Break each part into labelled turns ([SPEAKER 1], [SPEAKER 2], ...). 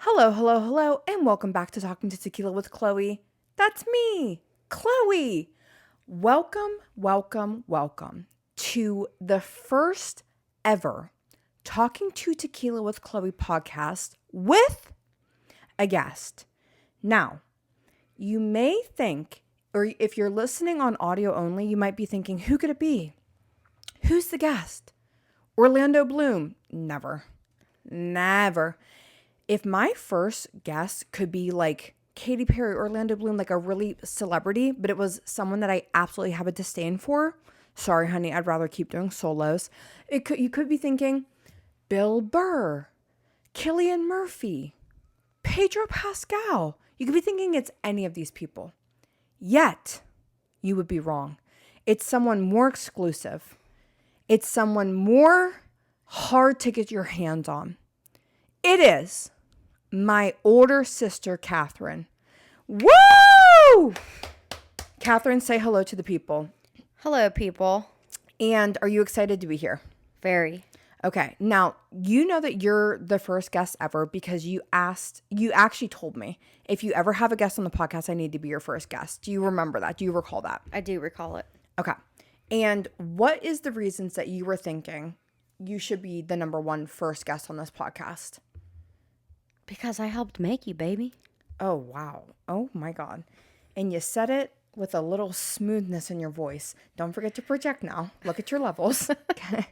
[SPEAKER 1] Hello, hello, hello, and welcome back to Talking to Tequila with Chloe. That's me, Chloe. Welcome, welcome, welcome to the first ever Talking to Tequila with Chloe podcast with a guest. Now, you may think, or if you're listening on audio only, you might be thinking, who could it be? Who's the guest? Orlando Bloom? Never. If my first guest could be like Katy Perry, Orlando Bloom, like a really celebrity, but it was someone that I absolutely have a disdain for. Sorry, honey, I'd rather keep doing solos. You could be thinking Bill Burr, Cillian Murphy, Pedro Pascal. You could be thinking it's any of these people. Yet, you would be wrong. It's someone more exclusive. It's someone more hard to get your hands on. It is my older sister, Katherine. Woo! Katherine, say hello to the people.
[SPEAKER 2] Hello, people.
[SPEAKER 1] And are you excited to be here?
[SPEAKER 2] Very.
[SPEAKER 1] Okay. Now, you know that you're the first guest ever because you actually told me, if you ever have a guest on the podcast, I need to be your first guest. Do you remember that? Do you recall that?
[SPEAKER 2] I do recall it.
[SPEAKER 1] Okay. And what is the reasons that you were thinking you should be the number one first guest on this podcast?
[SPEAKER 2] Because I helped make you, baby.
[SPEAKER 1] Oh, wow. Oh, my God. And you said it with a little smoothness in your voice. Don't forget to project now. Look at your levels. Okay.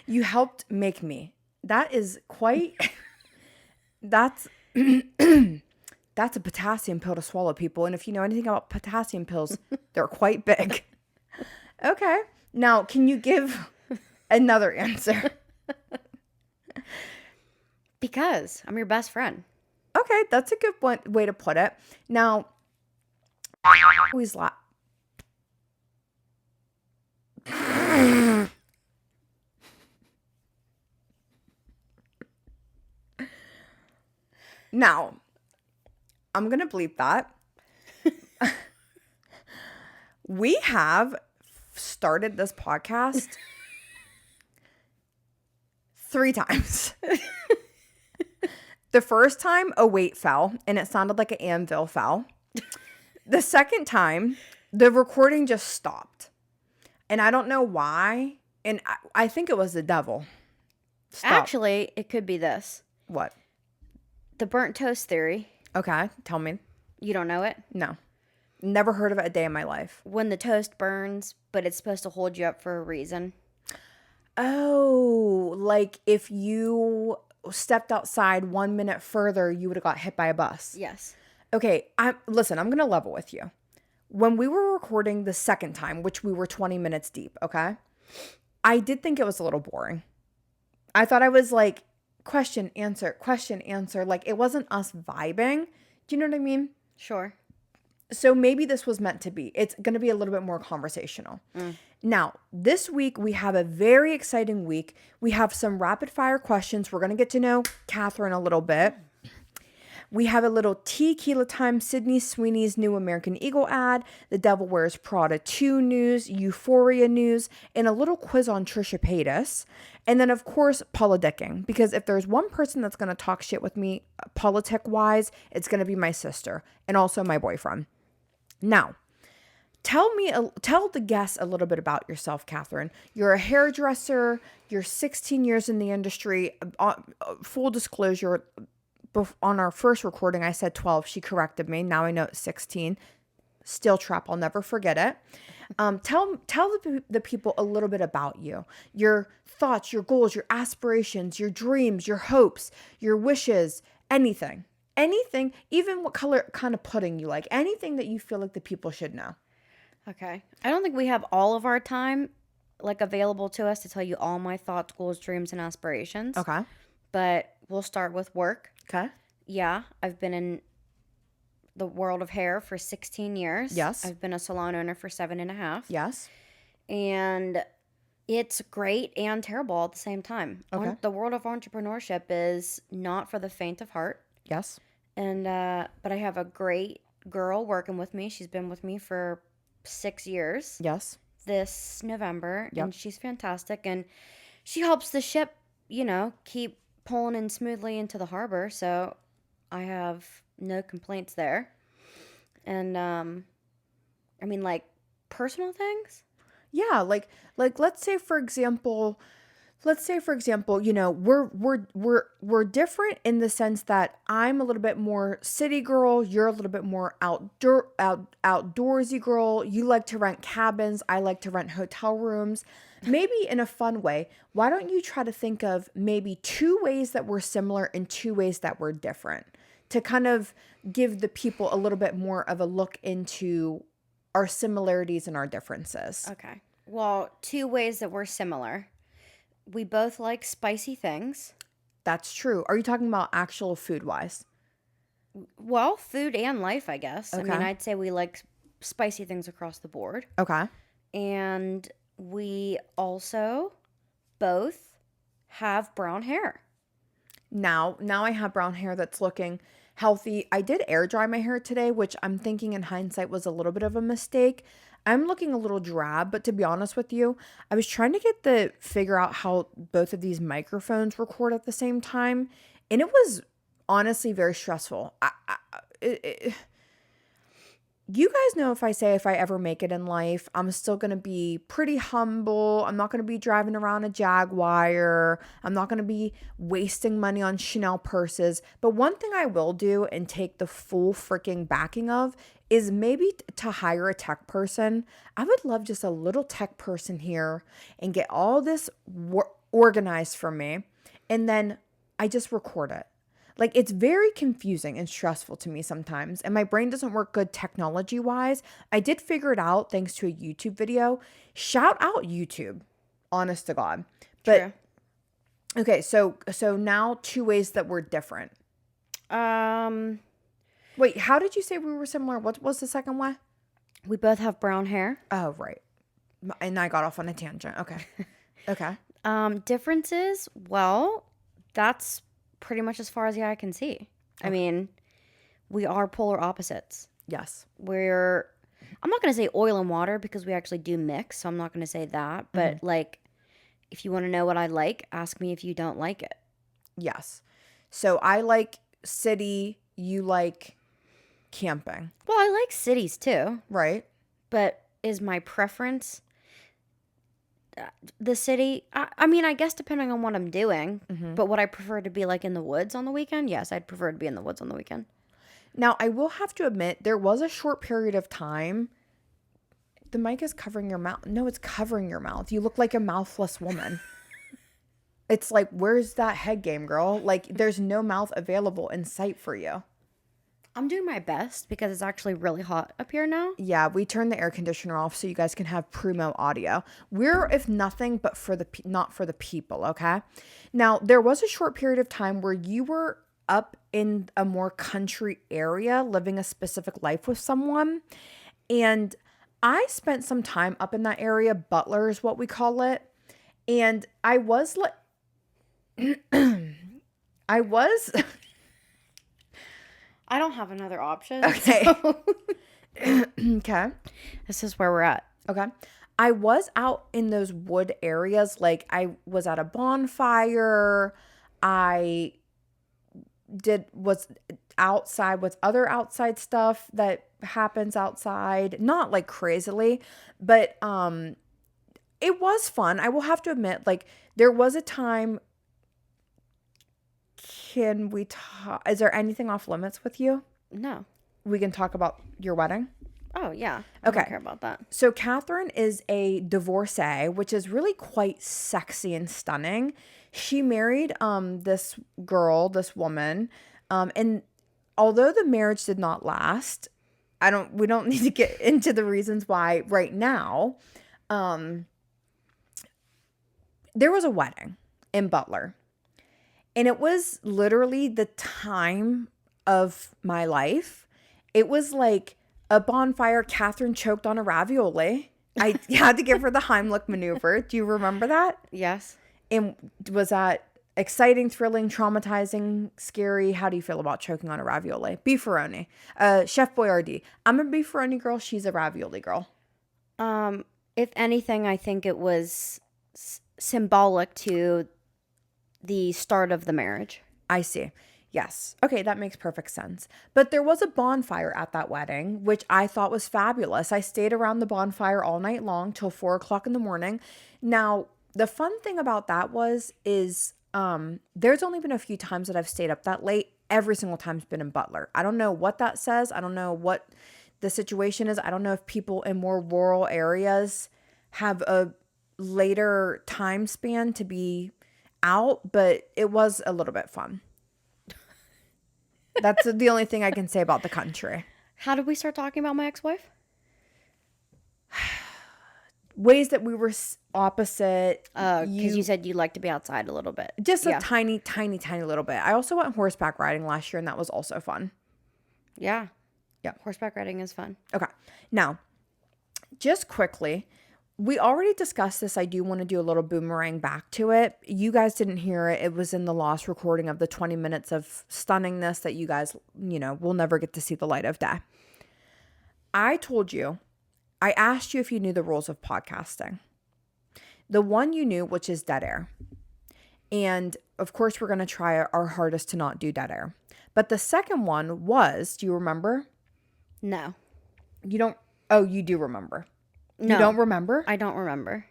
[SPEAKER 1] You helped make me. That is quite... That's a potassium pill to swallow, people. And if you know anything about potassium pills, they're quite big. Okay. Now, can you give another answer?
[SPEAKER 2] Because I'm your best friend.
[SPEAKER 1] Okay, that's a good way to put it. Now, always laugh. Now, I'm going to bleep that. We have started this podcast 3 times. The first time, a weight fell, and it sounded like an anvil fell. The second time, the recording just stopped. And I don't know why. And I think it was the devil.
[SPEAKER 2] Actually, it could be this.
[SPEAKER 1] What?
[SPEAKER 2] The burnt toast theory.
[SPEAKER 1] Okay, tell me.
[SPEAKER 2] You don't know it?
[SPEAKER 1] No. Never heard of it a day in my life.
[SPEAKER 2] When the toast burns, but it's supposed to hold you up for a reason.
[SPEAKER 1] Oh, like if you stepped outside 1 minute further, you would have got hit by a bus.
[SPEAKER 2] Yes.
[SPEAKER 1] Okay, listen, I'm going to level with you. When we were recording the second time, which we were 20 minutes deep, okay? I did think it was a little boring. I thought I was like, question, answer. Like, it wasn't us vibing. Do you know what I mean?
[SPEAKER 2] Sure.
[SPEAKER 1] So maybe this was meant to be. It's going to be a little bit more conversational. Now, this week, we have a very exciting week. We have some rapid fire questions. We're going to get to know Katherine a little bit. We have a little Tequila time, Sydney Sweeney's new American Eagle ad, the Devil Wears Prada 2 news, Euphoria news, and a little quiz on Trisha Paytas. And then, of course, politicking. Because if there's one person that's going to talk shit with me politic-wise, it's going to be my sister and also my boyfriend. Now, tell the guests a little bit about yourself, Katherine. You're a hairdresser. You're 16 years in the industry. Full disclosure, on our first recording, I said 12. She corrected me. Now I know it's 16. Steel trap. I'll never forget it. Tell the people a little bit about you. Your thoughts, your goals, your aspirations, your dreams, your hopes, your wishes, anything. Anything, even what kind of pudding you like. Anything that you feel like the people should know.
[SPEAKER 2] Okay. I don't think we have all of our time available to us to tell you all my thoughts, goals, dreams, and aspirations.
[SPEAKER 1] Okay.
[SPEAKER 2] But we'll start with work.
[SPEAKER 1] Okay.
[SPEAKER 2] Yeah, I've been in the world of hair for 16 years.
[SPEAKER 1] Yes.
[SPEAKER 2] I've been a salon owner for 7.5.
[SPEAKER 1] Yes.
[SPEAKER 2] And it's great and terrible all at the same time.
[SPEAKER 1] Okay.
[SPEAKER 2] The world of entrepreneurship is not for the faint of heart.
[SPEAKER 1] Yes.
[SPEAKER 2] And but I have a great girl working with me. She's been with me for 6 years.
[SPEAKER 1] Yes.
[SPEAKER 2] This November.
[SPEAKER 1] Yep.
[SPEAKER 2] And she's fantastic. And she helps the ship, keep pulling in smoothly into the harbor. So I have no complaints there. And I mean, like, personal things?
[SPEAKER 1] Yeah, like let's say for example, you know, we're different in the sense that I'm a little bit more city girl, you're a little bit more outdoorsy girl. You like to rent cabins, I like to rent hotel rooms. Maybe in a fun way, why don't you try to think of maybe 2 ways that we're similar and 2 ways that we're different, to kind of give the people a little bit more of a look into our similarities and our differences.
[SPEAKER 2] Okay. Well, 2 ways that we're similar. We both like spicy things.
[SPEAKER 1] That's true. Are you talking about actual food wise?
[SPEAKER 2] Well, food and life, I guess.
[SPEAKER 1] Okay.
[SPEAKER 2] I mean, I'd say we like spicy things across the board.
[SPEAKER 1] Okay.
[SPEAKER 2] And we also both have brown hair.
[SPEAKER 1] Now I have brown hair that's looking healthy. I did air dry my hair today, which I'm thinking in hindsight was a little bit of a mistake. I'm looking a little drab, but to be honest with you, I was trying to figure out how both of these microphones record at the same time, and it was honestly very stressful. You guys know if I ever make it in life, I'm still going to be pretty humble. I'm not going to be driving around a Jaguar. I'm not going to be wasting money on Chanel purses. But one thing I will do and take the full freaking backing of is maybe to hire a tech person. I would love just a little tech person here and get all this organized for me. And then I just record it. Like, it's very confusing and stressful to me sometimes, and my brain doesn't work good technology-wise. I did figure it out thanks to a YouTube video. Shout out YouTube, honest to God. But
[SPEAKER 2] True.
[SPEAKER 1] Okay, so now 2 ways that we're different. Wait, how did you say we were similar? What was the second one?
[SPEAKER 2] We both have brown hair.
[SPEAKER 1] Oh, right. And I got off on a tangent. Okay. Okay.
[SPEAKER 2] Differences, well, that's pretty much as far as the eye can see. Okay. I mean, we are polar opposites.
[SPEAKER 1] Yes.
[SPEAKER 2] I'm not going to say oil and water because we actually do mix, so I'm not going to say that. But, like, if you want to know what I like, ask me if you don't like it.
[SPEAKER 1] Yes. So I like city, you like camping.
[SPEAKER 2] Well, I like cities too.
[SPEAKER 1] Right.
[SPEAKER 2] But is my preference the city? I mean, I guess depending on what I'm doing. Mm-hmm. But would I prefer to be like in the woods on the weekend? Yes, I'd prefer to be in the woods on the weekend.
[SPEAKER 1] Now, I will have to admit, there was a short period of time. The mic is covering your mouth. No, it's covering your mouth. You look like a mouthless woman. It's like, where's that head game, girl? Like, there's no mouth available in sight for you.
[SPEAKER 2] I'm doing my best because it's actually really hot up here now.
[SPEAKER 1] Yeah, we turned the air conditioner off so you guys can have primo audio. We're, if nothing, but not for the people, okay? Now, there was a short period of time where you were up in a more country area, living a specific life with someone, and I spent some time up in that area. Butler is what we call it, and I was
[SPEAKER 2] I don't have another option.
[SPEAKER 1] Okay.
[SPEAKER 2] So.
[SPEAKER 1] Okay.
[SPEAKER 2] This is where we're at.
[SPEAKER 1] Okay. I was out in those wood areas. Like, I was at a bonfire. I was outside with other outside stuff that happens outside. Not like crazily, but it was fun. I will have to admit, like, there was a time. Can we talk? Is there anything off limits with you?
[SPEAKER 2] No.
[SPEAKER 1] We can talk about your wedding?
[SPEAKER 2] Oh, yeah.
[SPEAKER 1] Okay.
[SPEAKER 2] I don't care about that.
[SPEAKER 1] So Katherine is a divorcee, which is really quite sexy and stunning. She married this woman, and although the marriage did not last, we don't need to get into the reasons why right now. There was a wedding in Butler. And it was literally the time of my life. It was like a bonfire. Katherine choked on a ravioli. I had to give her the Heimlich maneuver. Do you remember that?
[SPEAKER 2] Yes.
[SPEAKER 1] And was that exciting, thrilling, traumatizing, scary? How do you feel about choking on a ravioli? Beefaroni. Chef Boyardee. I'm a beefaroni girl. She's a ravioli girl.
[SPEAKER 2] If anything, I think it was symbolic to the start of the marriage.
[SPEAKER 1] I see. Yes. Okay, that makes perfect sense. But there was a bonfire at that wedding, which I thought was fabulous. I stayed around the bonfire all night long till 4 o'clock in the morning. Now, the fun thing about that is there's only been a few times that I've stayed up that late. Every single time's been in Butler. I don't know what that says. I don't know what the situation is. I don't know if people in more rural areas have a later time span to be out, but it was a little bit fun. That's the only thing I can say about the country.
[SPEAKER 2] How did we start talking about my ex-wife?
[SPEAKER 1] Ways that we were opposite.
[SPEAKER 2] Because you said you like to be outside a little bit.
[SPEAKER 1] Just a tiny, tiny, tiny little bit. I also went horseback riding last year, and that was also fun.
[SPEAKER 2] Yeah.
[SPEAKER 1] Yeah.
[SPEAKER 2] Horseback riding is fun.
[SPEAKER 1] Okay. Now, just quickly, we already discussed this. I do want to do a little boomerang back to it. You guys didn't hear it. It was in the lost recording of the 20 minutes of stunningness that you guys, will never get to see the light of day. I asked you if you knew the rules of podcasting. The one you knew, which is dead air. And of course, we're going to try our hardest to not do dead air. But the second one was, do you remember?
[SPEAKER 2] No.
[SPEAKER 1] You don't. Oh, you do remember.
[SPEAKER 2] No.
[SPEAKER 1] You don't remember?
[SPEAKER 2] I don't remember.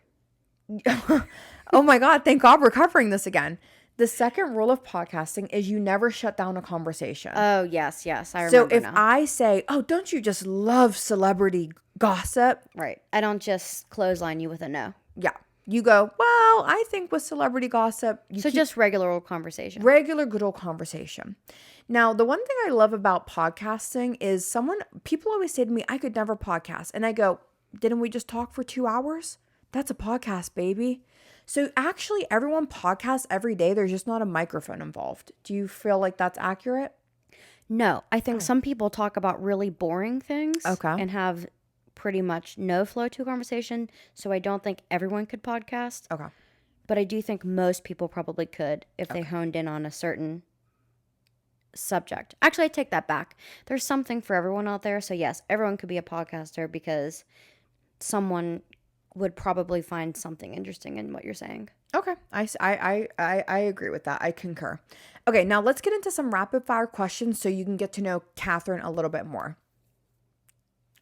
[SPEAKER 1] Oh my God. Thank God we're covering this again. The second rule of podcasting is you never shut down a conversation.
[SPEAKER 2] Oh, yes. I remember
[SPEAKER 1] So if
[SPEAKER 2] now.
[SPEAKER 1] I say, oh, don't you just love celebrity gossip?
[SPEAKER 2] Right. I don't just clothesline you with a no.
[SPEAKER 1] Yeah. You go, well, I think with celebrity gossip.
[SPEAKER 2] So just regular old conversation.
[SPEAKER 1] Regular good old conversation. Now, the one thing I love about podcasting is people always say to me, I could never podcast. And I go, didn't we just talk for 2 hours? That's a podcast, baby. So actually, everyone podcasts every day. There's just not a microphone involved. Do you feel like that's accurate?
[SPEAKER 2] No, I think some people talk about really boring things.
[SPEAKER 1] Okay.
[SPEAKER 2] And have pretty much no flow to a conversation. So I don't think everyone could podcast.
[SPEAKER 1] Okay.
[SPEAKER 2] But I do think most people probably could if they honed in on a certain subject. Actually, I take that back. There's something for everyone out there. So yes, everyone could be a podcaster because someone would probably find something interesting in what you're saying.
[SPEAKER 1] Okay. I agree with that. I concur. Okay, now let's get into some rapid fire questions so you can get to know Katherine a little bit more.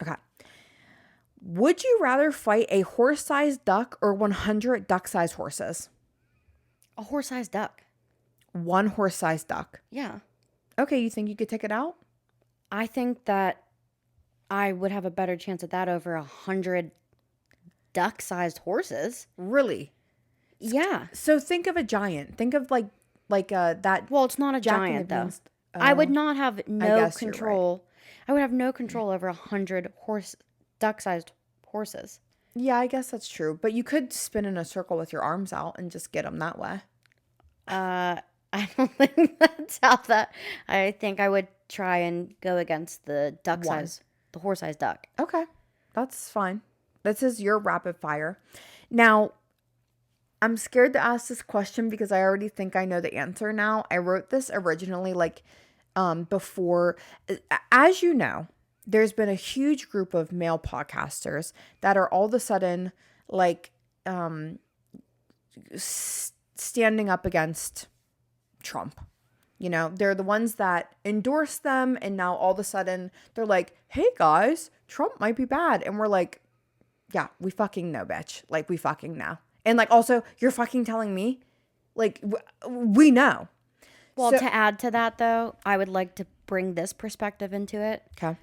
[SPEAKER 1] Okay. Would you rather fight a horse-sized duck or 100 duck-sized horses?
[SPEAKER 2] A horse-sized duck.
[SPEAKER 1] One horse-sized duck.
[SPEAKER 2] Yeah.
[SPEAKER 1] Okay, you think you could take it out?
[SPEAKER 2] I think that I would have a better chance at that over 100 duck-sized horses.
[SPEAKER 1] Really?
[SPEAKER 2] Yeah.
[SPEAKER 1] So think of a giant. Think of like that.
[SPEAKER 2] Well, it's not a
[SPEAKER 1] Jack
[SPEAKER 2] giant
[SPEAKER 1] and the
[SPEAKER 2] though.
[SPEAKER 1] Beans-
[SPEAKER 2] I would not have no
[SPEAKER 1] guess you're
[SPEAKER 2] control. I would have no control over 100 duck-sized horses.
[SPEAKER 1] Yeah, I guess that's true. But you could spin in a circle with your arms out and just get them that way.
[SPEAKER 2] I don't think that's how that. I think I would try and go against the horse-sized duck.
[SPEAKER 1] Okay, that's fine. This is your rapid fire. Now, I'm scared to ask this question because I already think I know the answer now. I wrote this originally before. As you know, there's been a huge group of male podcasters that are all of a sudden standing up against Trump. They're the ones that endorse them, and now all of a sudden they're like, hey guys, Trump might be bad. And we're like, yeah, we fucking know, bitch. Like, we fucking know. And also, you're fucking telling me? Like, we know.
[SPEAKER 2] Well, to add to that, though, I would like to bring this perspective into it.
[SPEAKER 1] Okay.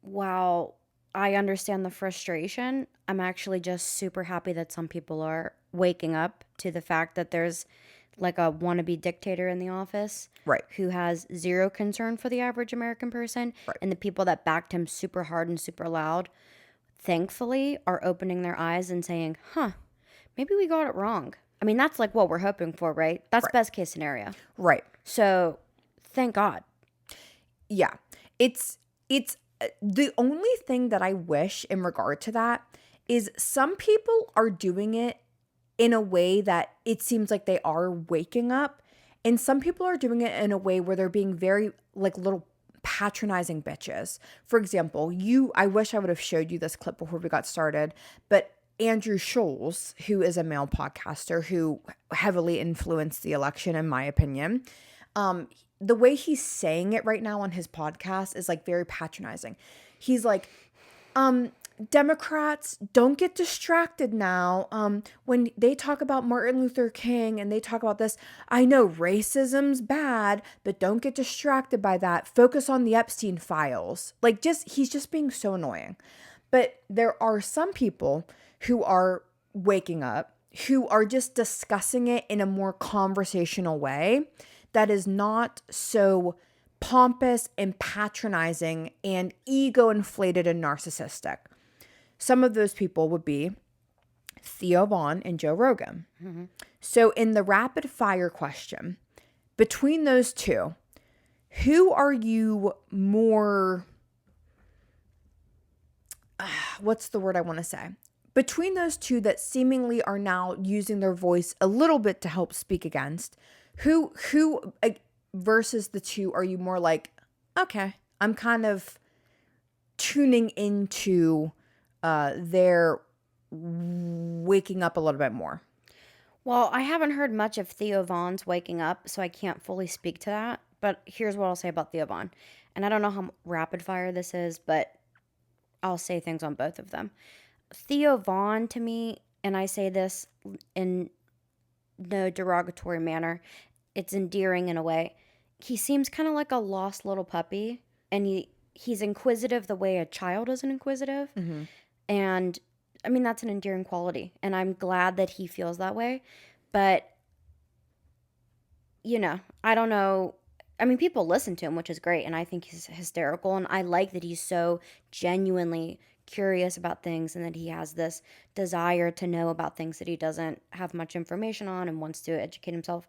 [SPEAKER 2] While I understand the frustration, I'm actually just super happy that some people are waking up to the fact that there's like a wannabe dictator in the office.
[SPEAKER 1] Right.
[SPEAKER 2] Who has zero concern for the average American person.
[SPEAKER 1] Right.
[SPEAKER 2] And the people that backed him super hard and super loud, thankfully, are opening their eyes and saying, maybe we got it wrong. I mean, that's like what we're hoping for, right? That's best case scenario.
[SPEAKER 1] Right.
[SPEAKER 2] So, thank God.
[SPEAKER 1] Yeah. It's the only thing that I wish in regard to that is some people are doing it in a way that it seems like they are waking up. And some people are doing it in a way where they're being very little patronizing bitches. For example, I wish I would have showed you this clip before we got started, but Andrew Scholes, who is a male podcaster who heavily influenced the election, in my opinion, The way he's saying it right now on his podcast is like very patronizing. He's like, Democrats, don't get distracted now. When they talk about Martin Luther King and they talk about this, I know racism's bad, but don't get distracted by that. Focus on the Epstein Files. Like, he's just being so annoying. But there are some people who are waking up, who are just discussing it in a more conversational way that is not so pompous and patronizing and ego inflated and narcissistic. Some of those people would be Theo Vaughn and Joe Rogan. Mm-hmm. So in the rapid fire question, between those two, who are you more, what's the word I want to say? Between those two that seemingly are now using their voice a little bit to help speak against, who versus the two are you more like, okay, I'm kind of tuning into their waking up a little bit more?
[SPEAKER 2] Well, I haven't heard much of Theo Vaughn's waking up, so I can't fully speak to that. But here's what I'll say about Theo Vaughn. And I don't know how rapid fire this is, but I'll say things on both of them. Theo Vaughn, to me, and I say this in no derogatory manner, it's endearing in a way. He seems kind of like a lost little puppy, and he's inquisitive the way a child is inquisitive. Mm-hmm. And I mean, that's an endearing quality, and I'm glad that he feels that way. But, you know, I don't know. I mean, people listen to him, which is great, and I think he's hysterical, and I like that he's so genuinely curious about things and that he has this desire to know about things that he doesn't have much information on and wants to educate himself.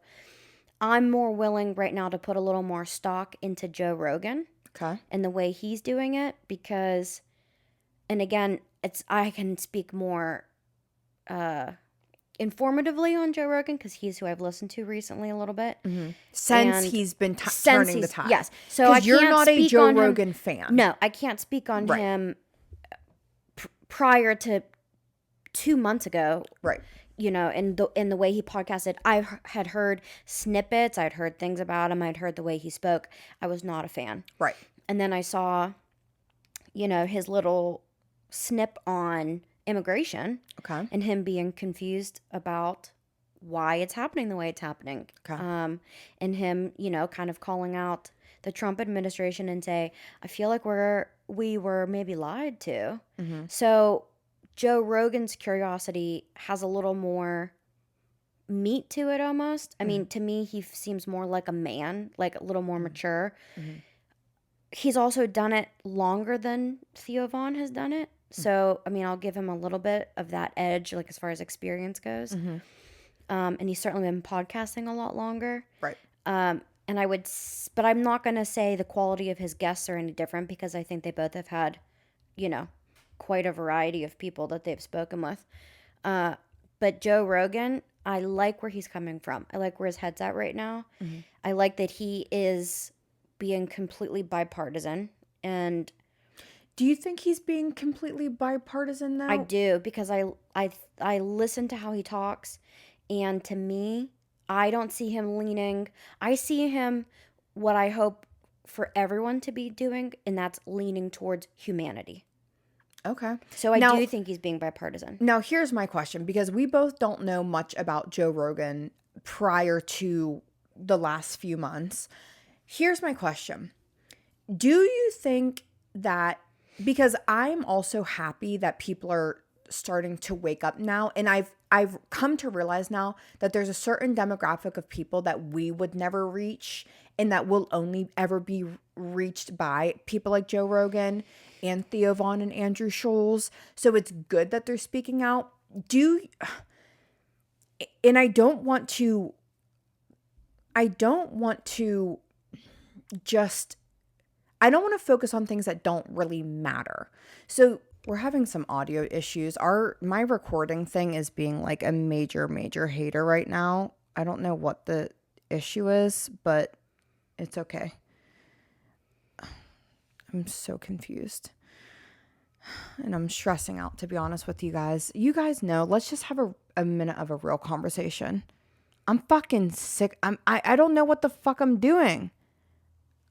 [SPEAKER 2] I'm more willing right now to put a little more stock into Joe Rogan.
[SPEAKER 1] Okay.
[SPEAKER 2] And the way he's doing it, because, and again, I can speak more informatively on Joe Rogan because he's who I've listened to recently a little bit.
[SPEAKER 1] Mm-hmm. Since he's been turning the tide.
[SPEAKER 2] Yes. So I
[SPEAKER 1] you're not a Joe Rogan fan.
[SPEAKER 2] No, I can't speak on him prior to 2 months ago.
[SPEAKER 1] Right.
[SPEAKER 2] You know, in the way he podcasted, I had heard snippets. I'd heard things about him. I'd heard the way he spoke. I was not a fan.
[SPEAKER 1] Right.
[SPEAKER 2] And then I saw, you know, his little snip on immigration.
[SPEAKER 1] Okay.
[SPEAKER 2] And him being confused about why it's happening the way it's happening.
[SPEAKER 1] Okay.
[SPEAKER 2] And him, you know, kind of calling out the Trump administration and say, I feel like we were maybe lied to. Mm-hmm. So Joe Rogan's curiosity has a little more meat to it almost. I mean, to me, he seems more like a man, like a little more mature. Mm-hmm. He's also done it longer than Theo Vaughn has done it. So, I mean, I'll give him a little bit of that edge, like as far as experience goes. Mm-hmm. And he's certainly been podcasting a lot longer.
[SPEAKER 1] Right.
[SPEAKER 2] And but I'm not going to say the quality of his guests are any different because I think they both have had, you know, quite a variety of people that they've spoken with. But Joe Rogan, I like where he's coming from. I like where his head's at right now. Mm-hmm. I like that he is being completely bipartisan. And
[SPEAKER 1] do you think he's being completely bipartisan now?
[SPEAKER 2] I do, because I listen to how he talks, and to me, I don't see him leaning. I see him what I hope for everyone to be doing, and that's leaning towards humanity.
[SPEAKER 1] Okay.
[SPEAKER 2] So I do think he's being bipartisan.
[SPEAKER 1] Now, here's my question, because we both don't know much about Joe Rogan prior to the last few months. Here's my question. Do you think that, because I'm also happy that people are starting to wake up now, and I've come to realize now that there's a certain demographic of people that we would never reach and that will only ever be reached by people like Joe Rogan and Theo Vaughn and Andrew Scholes. So it's good that they're speaking out. And I don't want to focus on things that don't really matter. So we're having some audio issues. My recording thing is being like a major, major hater right now. I don't know what the issue is, but it's okay. I'm so confused. And I'm stressing out, to be honest with you guys. You guys know, let's just have a minute of a real conversation. I'm fucking sick. I don't know what the fuck I'm doing.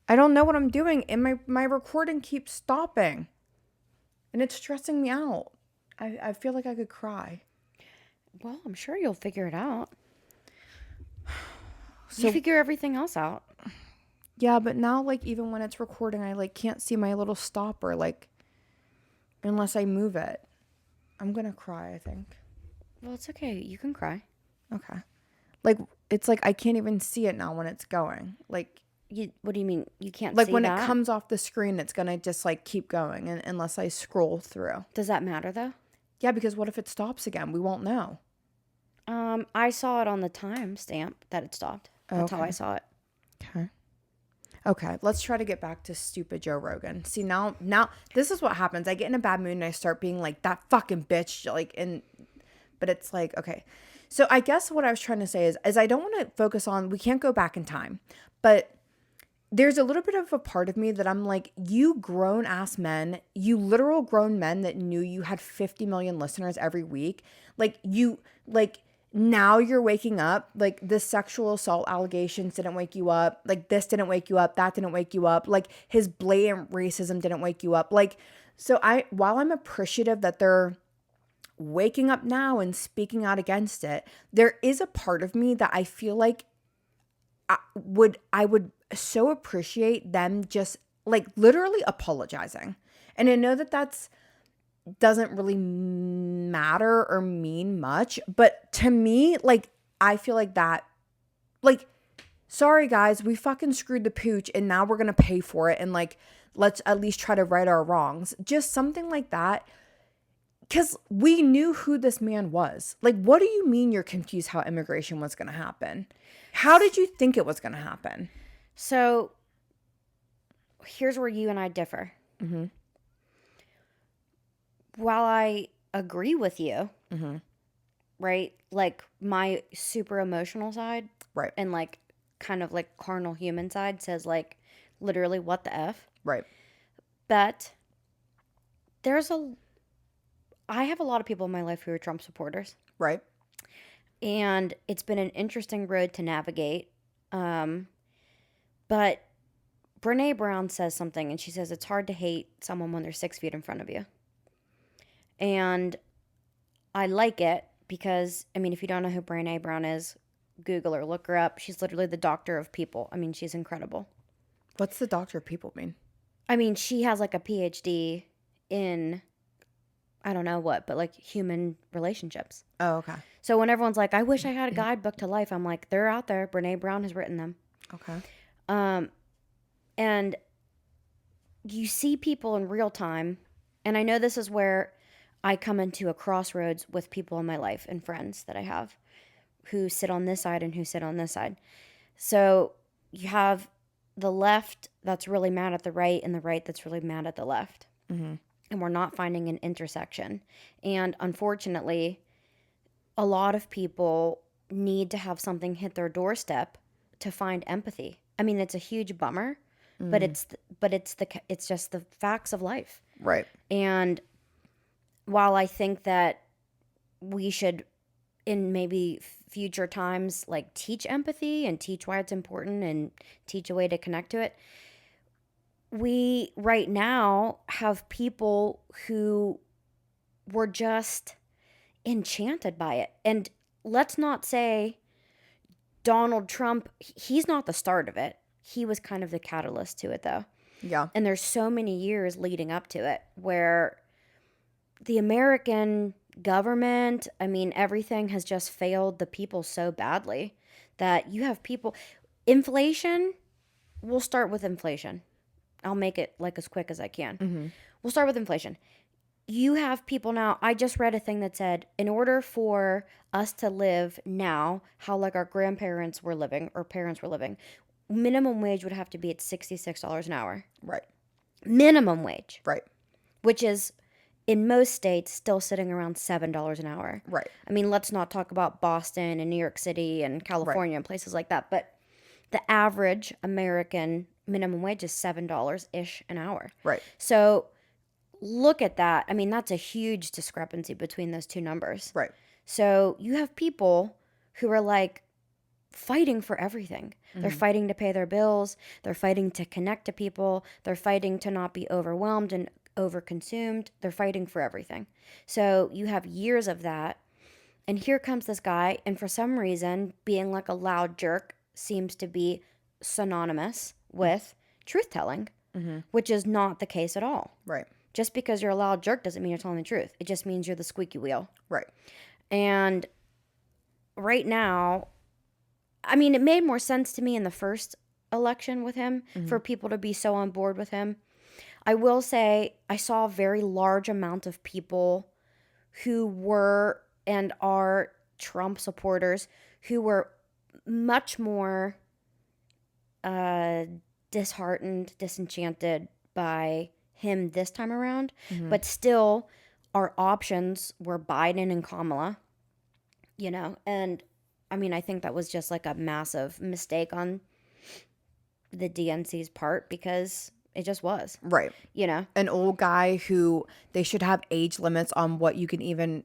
[SPEAKER 1] I don't know what I'm doing, and my recording keeps stopping, and it's stressing me out. I feel like I could cry.
[SPEAKER 2] Well, I'm sure you'll figure it out.
[SPEAKER 1] So,
[SPEAKER 2] You figure everything else out.
[SPEAKER 1] yeah, but now, like, even when it's recording, I, like, can't see my little stopper, like, unless I move it. I'm gonna cry, I think.
[SPEAKER 2] Well, it's okay. You can cry.
[SPEAKER 1] Okay. Like, it's like I can't even see it now when it's going. Like,
[SPEAKER 2] What do you mean? You can't
[SPEAKER 1] like
[SPEAKER 2] see
[SPEAKER 1] when
[SPEAKER 2] that?
[SPEAKER 1] it comes off the screen, it's gonna just, like, keep going unless I scroll through.
[SPEAKER 2] Does that matter, though?
[SPEAKER 1] Yeah, because what if it stops again? We won't know.
[SPEAKER 2] I saw it on the timestamp that it stopped. That's how I saw it.
[SPEAKER 1] Okay, let's try to get back to stupid Joe Rogan. See, now this is what happens. I get in a bad mood and I start being like, that fucking bitch, like, but it's like, okay. So I guess what I was trying to say is I don't want to focus on, we can't go back in time, but there's a little bit of a part of me that I'm like, you grown ass men, you literal grown men that knew you had 50 million listeners every week. Now you're waking up, like, this sexual assault allegations didn't wake you up. Like, this didn't wake you up. That didn't wake you up. Like, his blatant racism didn't wake you up. Like, so while I'm appreciative that they're waking up now and speaking out against it, there is a part of me that I feel like I would so appreciate them just, like, literally apologizing. And I know that that's doesn't really matter or mean much, but to me, like, I feel like that, like, sorry guys, we fucking screwed the pooch and now we're gonna pay for it, and, like, let's at least try to right our wrongs. Just something like that, because we knew who this man was. Like, what do you mean you're confused how immigration was gonna happen? How did you think it was gonna happen?
[SPEAKER 2] So here's where you and I differ.
[SPEAKER 1] Mm-hmm.
[SPEAKER 2] While I agree with you,
[SPEAKER 1] Mm-hmm.
[SPEAKER 2] right? Like, my super emotional side,
[SPEAKER 1] Right.
[SPEAKER 2] and, like, kind of like carnal human side says, like, literally, what the F?
[SPEAKER 1] Right.
[SPEAKER 2] But I have a lot of people in my life who are Trump supporters.
[SPEAKER 1] Right.
[SPEAKER 2] And it's been an interesting road to navigate. But Brene Brown says something, and she says it's hard to hate someone when they're 6 feet in front of you. And I like it because, I mean, if you don't know who Brene Brown is, Google her, look her up. She's literally the doctor of people. I mean, she's incredible.
[SPEAKER 1] What's the doctor of people mean?
[SPEAKER 2] I mean, she has, like, a PhD in, I don't know what, but, like, human relationships.
[SPEAKER 1] Oh, okay.
[SPEAKER 2] So when everyone's like, I wish I had a guidebook to life, I'm like, they're out there. Brene Brown has written them.
[SPEAKER 1] Okay.
[SPEAKER 2] And you see people in real time, and I know this is where I come into a crossroads with people in my life and friends that I have who sit on this side and who sit on this side. So you have the left that's really mad at the right and the right that's really mad at the left.
[SPEAKER 1] Mm-hmm.
[SPEAKER 2] And we're not finding an intersection. And unfortunately, a lot of people need to have something hit their doorstep to find empathy. I mean, it's a huge bummer, but it's just the facts of life.
[SPEAKER 1] Right.
[SPEAKER 2] And while I think that we should, in maybe future times, like, teach empathy and teach why it's important and teach a way to connect to it, we right now have people who were just enchanted by it. And let's not say Donald Trump, he's not the start of it. He was kind of the catalyst to it, though.
[SPEAKER 1] Yeah.
[SPEAKER 2] And there's so many years leading up to it where the American government, I mean, everything has just failed the people so badly that you have people. Inflation, we'll start with inflation. I'll make it, like, as quick as I can.
[SPEAKER 1] Mm-hmm.
[SPEAKER 2] We'll start with inflation. You have people now, I just read a thing that said, in order for us to live now, how, like, our grandparents were living or parents were living, minimum wage would have to be at $66 an hour.
[SPEAKER 1] Right.
[SPEAKER 2] Minimum wage.
[SPEAKER 1] Right.
[SPEAKER 2] Which is, in most states, still sitting around $7 an hour.
[SPEAKER 1] Right.
[SPEAKER 2] I mean, let's not talk about Boston and New York City and California and places like that, but the average American minimum wage is $7-ish an hour.
[SPEAKER 1] Right.
[SPEAKER 2] So look at that. I mean, that's a huge discrepancy between those two numbers.
[SPEAKER 1] Right.
[SPEAKER 2] So you have people who are like, fighting for everything. They're fighting to pay their bills. They're fighting to connect to people. They're fighting to not be overwhelmed and overconsumed. They're fighting for everything. So you have years of that. And here comes this guy. And for some reason, being like a loud jerk seems to be synonymous with truth telling, which is not the case at all.
[SPEAKER 1] Right.
[SPEAKER 2] Just because you're a loud jerk doesn't mean you're telling the truth. It just means you're the squeaky wheel.
[SPEAKER 1] Right.
[SPEAKER 2] And right now, I mean, it made more sense to me in the first election with him for people to be so on board with him. I will say I saw a very large amount of people who were and are Trump supporters who were much more disheartened, disenchanted by him this time around, but still our options were Biden and Kamala, you know, and I mean, I think that was just like a massive mistake on the DNC's part because it just was.
[SPEAKER 1] Right.
[SPEAKER 2] You know?
[SPEAKER 1] An old guy who they should have age limits on what you can even,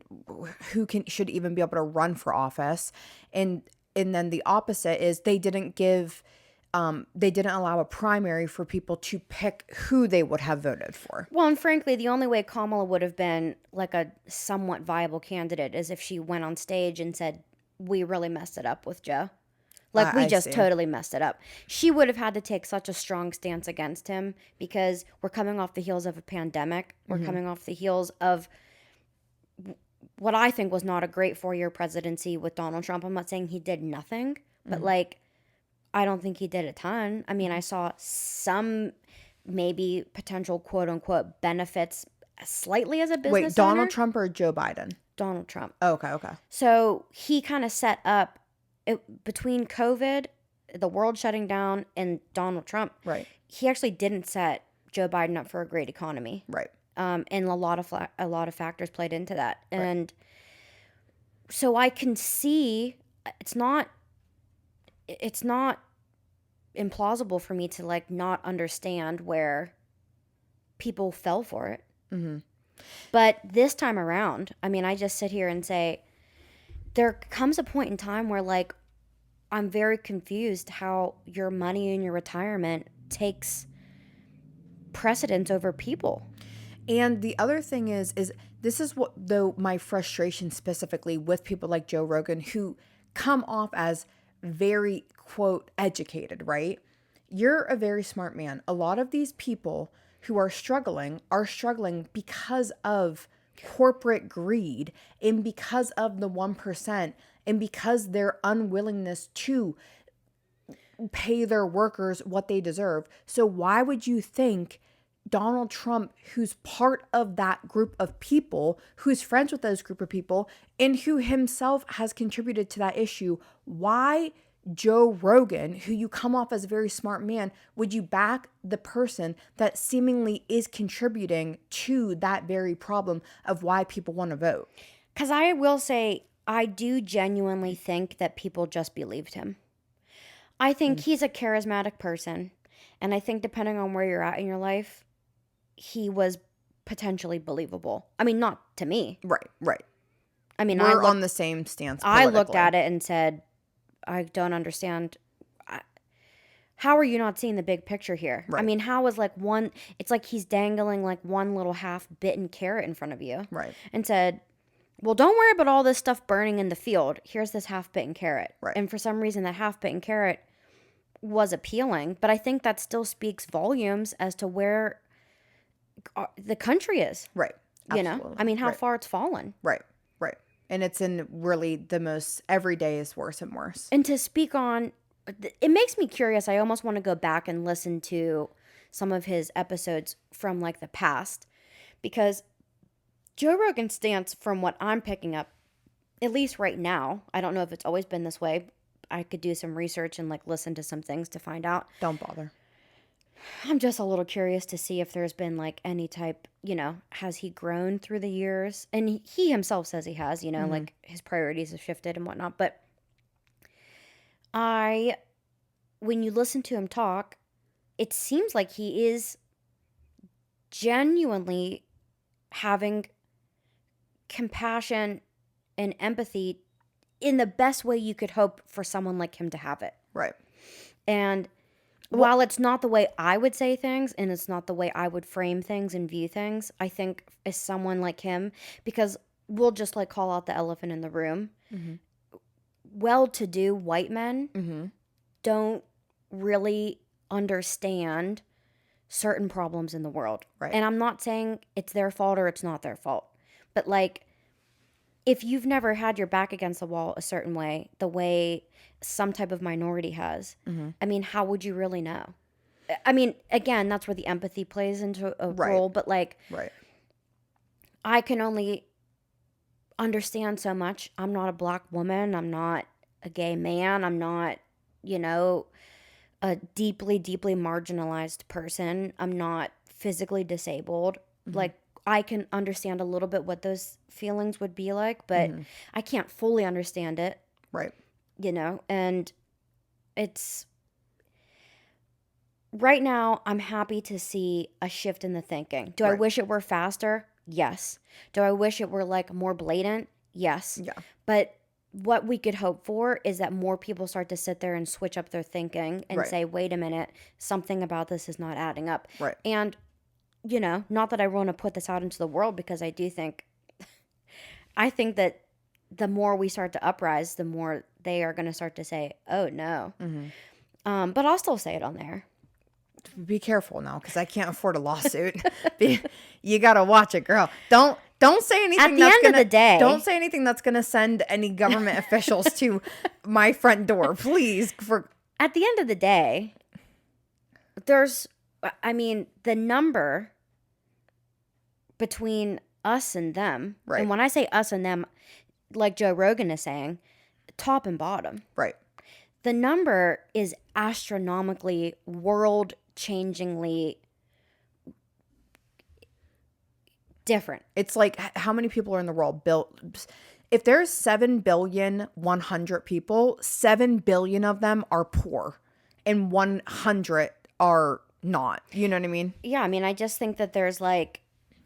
[SPEAKER 1] should even be able to run for office. And then the opposite is they didn't allow a primary for people to pick who they would have voted for.
[SPEAKER 2] Well, and frankly, the only way Kamala would have been like a somewhat viable candidate is if she went on stage and said, we really messed it up with Joe. Like, we just totally messed it up. She would have had to take such a strong stance against him because we're coming off the heels of a pandemic. We're coming off the heels of what I think was not a great 4-year presidency with Donald Trump. I'm not saying he did nothing, but like, I don't think he did a ton. I mean, I saw some maybe potential quote unquote benefits slightly as a business
[SPEAKER 1] Wait, Donald
[SPEAKER 2] owner.
[SPEAKER 1] Trump or Joe Biden?
[SPEAKER 2] Donald Trump.
[SPEAKER 1] Oh, okay.
[SPEAKER 2] So he kind of set up between COVID, the world shutting down, and Donald Trump.
[SPEAKER 1] Right.
[SPEAKER 2] He actually didn't set Joe Biden up for a great economy.
[SPEAKER 1] Right.
[SPEAKER 2] And a lot of factors played into that. And so I can see it's not implausible for me to like not understand where people fell for it. But this time around, I mean, I just sit here and say, there comes a point in time where like, I'm very confused how your money and your retirement takes precedence over people.
[SPEAKER 1] And the other thing is this is what, though, my frustration specifically with people like Joe Rogan who come off as very, quote, educated, right? You're a very smart man. A lot of these people who are struggling because of corporate greed and because of the 1% and because their unwillingness to pay their workers what they deserve. So why would you think Donald Trump, who's part of that group of people, who's friends with those group of people, and who himself has contributed to that issue, why Joe Rogan, who you come off as a very smart man, would you back the person that seemingly is contributing to that very problem of why people want to vote?
[SPEAKER 2] Because I will say, I do genuinely think that people just believed him. I think he's a charismatic person. And I think depending on where you're at in your life, he was potentially believable. I mean, not to me.
[SPEAKER 1] Right.
[SPEAKER 2] I mean,
[SPEAKER 1] we're on the same stance
[SPEAKER 2] I
[SPEAKER 1] politically.
[SPEAKER 2] looked at it and said, I don't understand. How are you not seeing the big picture here?
[SPEAKER 1] Right.
[SPEAKER 2] I mean, how is like one, it's like he's dangling like one little half bitten carrot in front of you.
[SPEAKER 1] Right.
[SPEAKER 2] And said, well, don't worry about all this stuff burning in the field. Here's this half bitten carrot.
[SPEAKER 1] Right.
[SPEAKER 2] And for some reason, that half bitten carrot was appealing. But I think that still speaks volumes as to where the country is.
[SPEAKER 1] Right.
[SPEAKER 2] You
[SPEAKER 1] Absolutely.
[SPEAKER 2] know? I mean, how far it's fallen.
[SPEAKER 1] Right. And it's in really the most, every day is worse and worse.
[SPEAKER 2] And to speak on, it makes me curious. I almost want to go back and listen to some of his episodes from like the past, because Joe Rogan's stance, from what I'm picking up, at least right now, I don't know if it's always been this way. I could do some research and like listen to some things to find out.
[SPEAKER 1] Don't bother.
[SPEAKER 2] I'm just a little curious to see if there's been like any type, you know, has he grown through the years? And he himself says he has, you know, like his priorities have shifted and whatnot. But when you listen to him talk, it seems like he is genuinely having compassion and empathy in the best way you could hope for someone like him to have it.
[SPEAKER 1] Right.
[SPEAKER 2] And while it's not the way I would say things and it's not the way I would frame things and view things, I think as someone like him, because we'll just like call out the elephant in the room.
[SPEAKER 1] Mm-hmm.
[SPEAKER 2] Well-to-do white men
[SPEAKER 1] Mm-hmm.
[SPEAKER 2] don't really understand certain problems in the world.
[SPEAKER 1] Right.
[SPEAKER 2] And I'm not saying it's their fault or it's not their fault. But like, if you've never had your back against the wall a certain way, the way some type of minority has,
[SPEAKER 1] Mm-hmm.
[SPEAKER 2] I mean, how would you really know? I mean, again, that's where the empathy plays into a
[SPEAKER 1] Right.
[SPEAKER 2] role. But like,
[SPEAKER 1] Right.
[SPEAKER 2] I can only understand so much. I'm not a black woman. I'm not a gay man. I'm not, you know, a deeply, deeply marginalized person. I'm not physically disabled.
[SPEAKER 1] Mm-hmm.
[SPEAKER 2] Like, I can understand a little bit what those feelings would be like, but
[SPEAKER 1] Mm-hmm.
[SPEAKER 2] I can't fully understand it,
[SPEAKER 1] Right.
[SPEAKER 2] you know? And it's right now, I'm happy to see a shift in the thinking. Do I
[SPEAKER 1] Right.
[SPEAKER 2] wish it were faster? Yes. Do I wish it were like more blatant? Yes.
[SPEAKER 1] Yeah.
[SPEAKER 2] But what we could hope for is that more people start to sit there and switch up their thinking and
[SPEAKER 1] Right.
[SPEAKER 2] say, wait a minute, something about this is not adding up.
[SPEAKER 1] Right.
[SPEAKER 2] And, you know, not that I want to put this out into the world, because I do think, I think that the more we start to uprise, the more they are going to start to say, oh no.
[SPEAKER 1] Mm-hmm.
[SPEAKER 2] But I'll still say it on there.
[SPEAKER 1] Be careful now, because I can't afford a lawsuit. You gotta watch it, girl. Don't say anything.
[SPEAKER 2] At the end of the day,
[SPEAKER 1] don't say anything that's gonna send any government officials to my front door, please.
[SPEAKER 2] At the end of the day, the number between us and them,
[SPEAKER 1] Right.
[SPEAKER 2] and when I say us and them, like Joe Rogan is saying, top and bottom.
[SPEAKER 1] Right.
[SPEAKER 2] The number is astronomically, world-changingly different.
[SPEAKER 1] It's like how many people are in the world? If there's 7,100,000,000 people, 7 billion of them are poor, and 100 are not. You know what I mean?
[SPEAKER 2] Yeah, I mean, I just think that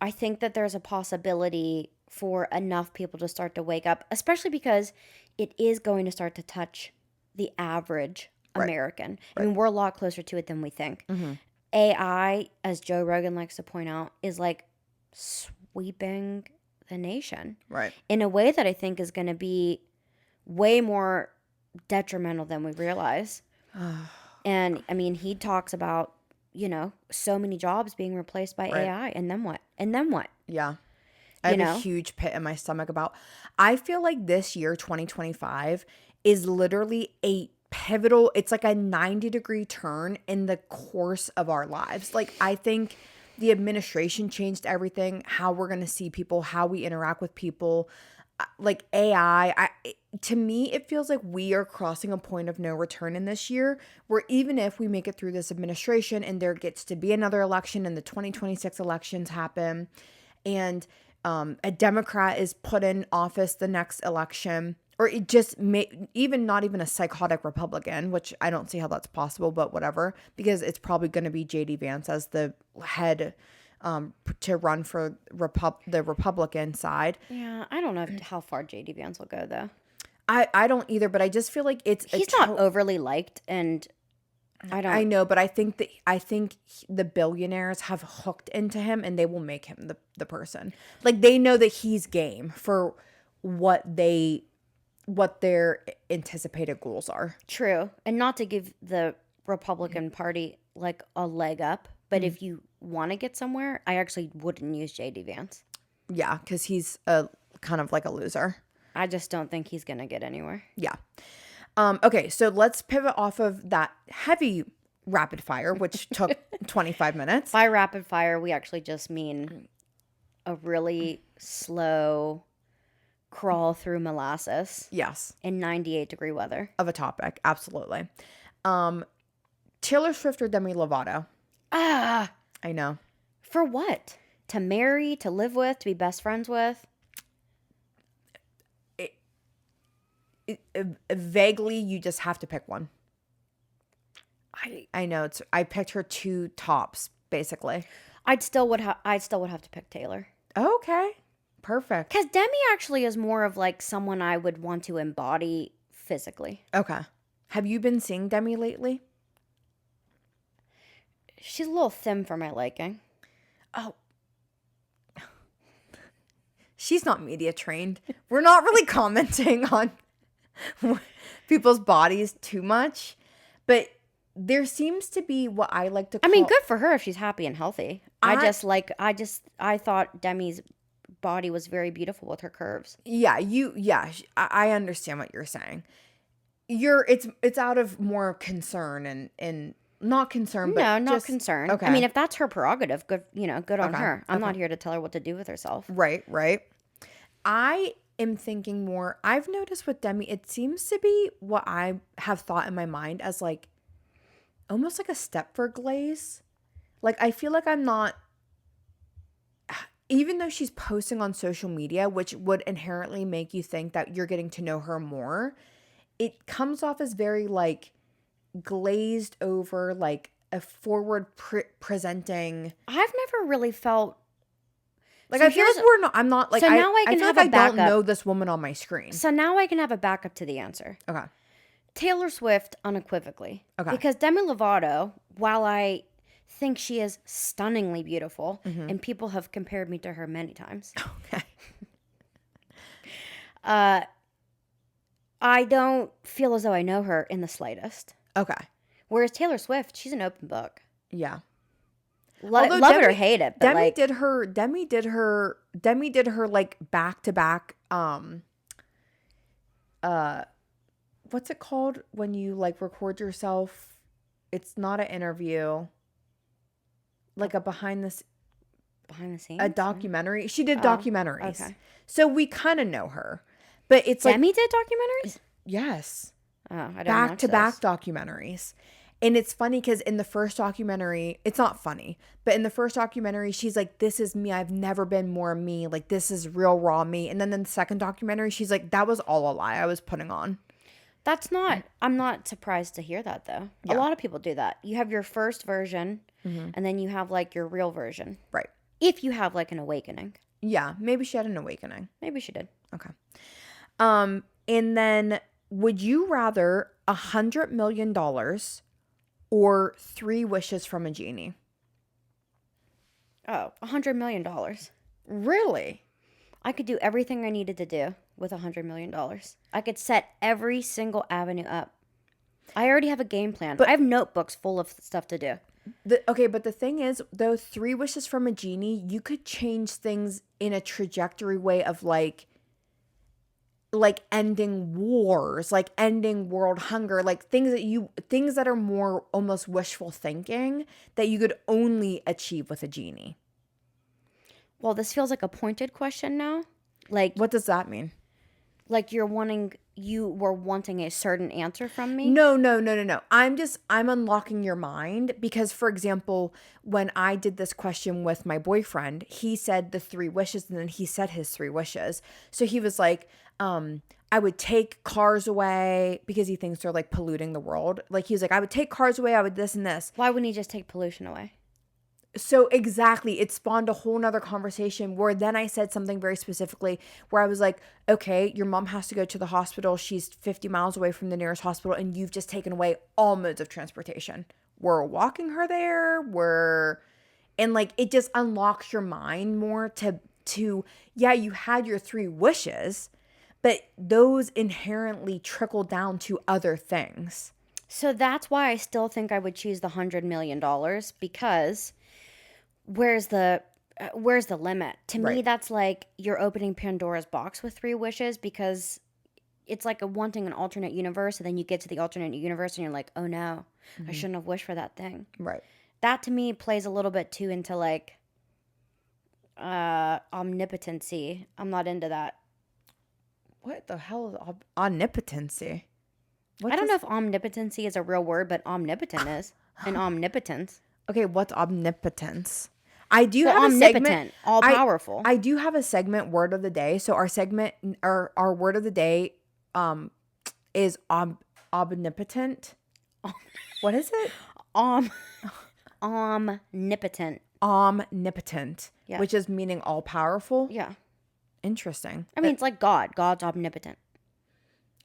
[SPEAKER 2] I think that there's a possibility for enough people to start to wake up, especially because it is going to start to touch the average
[SPEAKER 1] Right.
[SPEAKER 2] American. I
[SPEAKER 1] Right.
[SPEAKER 2] mean, we're a lot closer to it than we think.
[SPEAKER 1] Mm-hmm.
[SPEAKER 2] AI, as Joe Rogan likes to point out, is like sweeping the nation
[SPEAKER 1] Right.
[SPEAKER 2] in a way that I think is going to be way more detrimental than we realize. And I mean, he talks about, you know, so many jobs being replaced by
[SPEAKER 1] Right.
[SPEAKER 2] AI, and then what? And then what?
[SPEAKER 1] Yeah. I
[SPEAKER 2] You
[SPEAKER 1] have
[SPEAKER 2] know?
[SPEAKER 1] a huge pit in my stomach about. I feel like this year, 2025, is literally a pivotal. It's like a 90-degree turn in the course of our lives. Like, I think the administration changed everything, how we're going to see people, how we interact with people. Like AI, to me, it feels like we are crossing a point of no return in this year, where even if we make it through this administration and there gets to be another election and the 2026 elections happen, and a Democrat is put in office the next election, or it just even not even a psychotic Republican, which I don't see how that's possible, but whatever, because it's probably going to be JD Vance as the head to run for the Republican side.
[SPEAKER 2] Yeah, I don't know how far JD Vance will go, though.
[SPEAKER 1] I don't either, but I just feel like
[SPEAKER 2] He's not overly liked, and
[SPEAKER 1] I know, but I think the billionaires have hooked into him, and they will make him the person. Like, they know that he's game for what their anticipated goals are.
[SPEAKER 2] True. And not to give the Republican Party like a leg up, but if you want to get somewhere, I actually wouldn't use JD Vance.
[SPEAKER 1] Yeah, because he's a kind of like a loser.
[SPEAKER 2] I just don't think he's going to get anywhere.
[SPEAKER 1] Yeah. Okay, so let's pivot off of that heavy rapid fire, which took 25 minutes.
[SPEAKER 2] By rapid fire, we actually just mean a really slow crawl through molasses
[SPEAKER 1] Yes,
[SPEAKER 2] in 98-degree weather.
[SPEAKER 1] of a topic, absolutely. Taylor Swift or Demi Lovato?
[SPEAKER 2] Ah,
[SPEAKER 1] I know.
[SPEAKER 2] for what? To marry, to live with, to be best friends with?
[SPEAKER 1] Vaguely, you just have to pick one. I know. I picked her two tops, basically.
[SPEAKER 2] I'd still would have to pick Taylor.
[SPEAKER 1] Okay. Perfect.
[SPEAKER 2] Because Demi actually is more of like someone I would want to embody physically.
[SPEAKER 1] Okay. Have you been seeing Demi lately?
[SPEAKER 2] She's a little thin for my liking.
[SPEAKER 1] Oh. She's not media trained. We're not really commenting on people's bodies too much. But there seems to be what I like to call...
[SPEAKER 2] I mean, good for her if she's happy and healthy. I thought Demi's body was very beautiful with her curves.
[SPEAKER 1] Yeah, I understand what you're saying. It's out of more concern and not concern, but
[SPEAKER 2] no, not
[SPEAKER 1] just,
[SPEAKER 2] concern.
[SPEAKER 1] Okay.
[SPEAKER 2] I mean, if that's her prerogative, good, good on
[SPEAKER 1] Okay,
[SPEAKER 2] her. I'm
[SPEAKER 1] okay.
[SPEAKER 2] not here to tell her what to do with herself.
[SPEAKER 1] Right. I am thinking more, I've noticed with Demi, it seems to be what I have thought in my mind as like, almost like a Stepford glaze. Like, I feel like I'm not, even though she's posting on social media, which would inherently make you think that you're getting to know her more, it comes off as very like glazed over, like a forward presenting.
[SPEAKER 2] I've never really felt
[SPEAKER 1] like,
[SPEAKER 2] so
[SPEAKER 1] I feel like I'm not like,
[SPEAKER 2] so now I can
[SPEAKER 1] feel
[SPEAKER 2] have
[SPEAKER 1] like
[SPEAKER 2] a
[SPEAKER 1] I don't
[SPEAKER 2] backup.
[SPEAKER 1] know this woman on my screen.
[SPEAKER 2] So now I can have a backup to the answer.
[SPEAKER 1] Okay.
[SPEAKER 2] Taylor Swift, unequivocally.
[SPEAKER 1] Okay.
[SPEAKER 2] Because Demi Lovato, while I think she is stunningly beautiful, and people have compared me to her many times.
[SPEAKER 1] Okay.
[SPEAKER 2] I don't feel as though I know her in the slightest.
[SPEAKER 1] Okay.
[SPEAKER 2] Whereas Taylor Swift, she's an open book.
[SPEAKER 1] Yeah.
[SPEAKER 2] Love it or hate it, but
[SPEAKER 1] Demi did her like back to back what's it called when you like record yourself? It's not an interview. Like a behind the scenes, a documentary. She did documentaries. Okay. So we kind of know her. But it's
[SPEAKER 2] Demi
[SPEAKER 1] like
[SPEAKER 2] did documentaries?
[SPEAKER 1] Yes.
[SPEAKER 2] Oh, I don't
[SPEAKER 1] back to back documentaries. And it's funny because in the first documentary, it's not funny, but in the first documentary, she's like, this is me. I've never been more me. Like, this is real raw me. And then in the second documentary, she's like, that was all a lie I was putting on.
[SPEAKER 2] I'm not surprised to hear that though. Yeah. A lot of people do that. You have your first version and then you have like your real version.
[SPEAKER 1] Right.
[SPEAKER 2] If you have like an awakening.
[SPEAKER 1] Yeah. Maybe she had an awakening.
[SPEAKER 2] Maybe she did.
[SPEAKER 1] Okay. And then would you rather $100 million or 3 wishes from a genie?
[SPEAKER 2] Oh, $100 million.
[SPEAKER 1] Really?
[SPEAKER 2] I could do everything I needed to do with $100 million. I could set every single avenue up. I already have a game plan. But I have notebooks full of stuff to do.
[SPEAKER 1] But the thing is, though, 3 wishes from a genie, you could change things in a trajectory way of like ending wars, like ending world hunger, like things that are more almost wishful thinking that you could only achieve with a genie.
[SPEAKER 2] Well, this feels like a pointed question now. Like,
[SPEAKER 1] what does that mean?
[SPEAKER 2] Like you were wanting a certain answer from me?
[SPEAKER 1] No. I'm unlocking your mind because, for example, when I did this question with my boyfriend, he said the 3 wishes and then he said his 3 wishes. So he was like, I would take cars away because he thinks they're like polluting the world. Like he was like, I would take cars away. I would this and this.
[SPEAKER 2] Why wouldn't he just take pollution away?
[SPEAKER 1] So exactly, it spawned a whole nother conversation where then I said something very specifically where I was like, okay, your mom has to go to the hospital. She's 50 miles away from the nearest hospital and you've just taken away all modes of transportation. We're walking her there. And like, it just unlocks your mind more to, yeah, you had your 3 wishes, but those inherently trickle down to other things.
[SPEAKER 2] So that's why I still think I would choose the $100 million because where's the limit? To me, that's like you're opening Pandora's box with 3 wishes because it's like wanting an alternate universe and then you get to the alternate universe and you're like, oh no, I shouldn't have wished for that thing. Right. That to me plays a little bit too into like omnipotency. I'm not into that.
[SPEAKER 1] What the hell is omnipotency?
[SPEAKER 2] I don't know if omnipotency is a real word, but omnipotent is. And omnipotence.
[SPEAKER 1] Okay, what's omnipotence? I do have a segment.
[SPEAKER 2] All powerful.
[SPEAKER 1] I do have a segment word of the day. So our segment, our word of the day is omnipotent. What is it?
[SPEAKER 2] Omnipotent.
[SPEAKER 1] Omnipotent. Yeah. Which is meaning all powerful.
[SPEAKER 2] Yeah.
[SPEAKER 1] Interesting.
[SPEAKER 2] I mean, it's like God. God's omnipotent.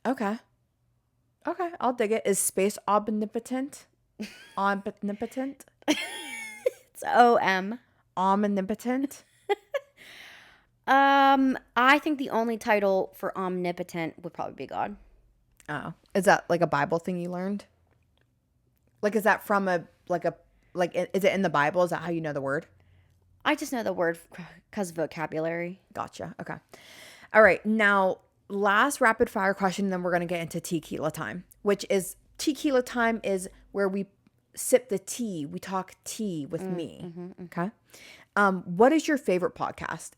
[SPEAKER 1] Okay. Okay, I'll dig it. Is space omnipotent? Omnipotent?
[SPEAKER 2] It's O-M.
[SPEAKER 1] Omnipotent?
[SPEAKER 2] I think the only title for omnipotent would probably be God.
[SPEAKER 1] Oh. Is that like a Bible thing you learned? Like, is that from is it in the Bible? Is that how you know the word?
[SPEAKER 2] I just know the word because of vocabulary.
[SPEAKER 1] Gotcha. Okay. All right. Now, last rapid fire question, then we're going to get into tequila time, which is tequila time is where we sip the tea. We talk tea with me. Okay. What is your favorite podcast?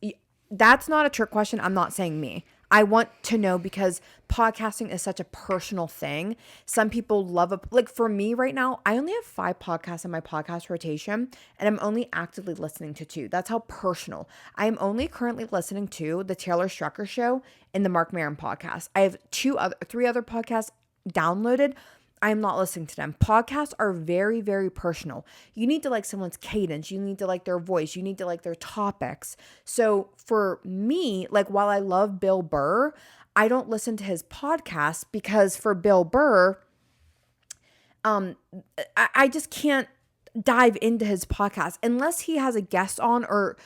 [SPEAKER 1] That's not a trick question. I'm not saying me. I want to know because podcasting is such a personal thing. Some people love it. Like for me right now, I only have 5 podcasts in my podcast rotation and I'm only actively listening to 2. That's how personal. I am only currently listening to the Taylor Strucker Show and the Mark Maron podcast. I have 3 other podcasts downloaded. I am not listening to them. Podcasts are very, very personal. You need to like someone's cadence. You need to like their voice. You need to like their topics. So for me, like while I love Bill Burr, I don't listen to his podcast because for Bill Burr, I just can't dive into his podcast unless he has a guest on or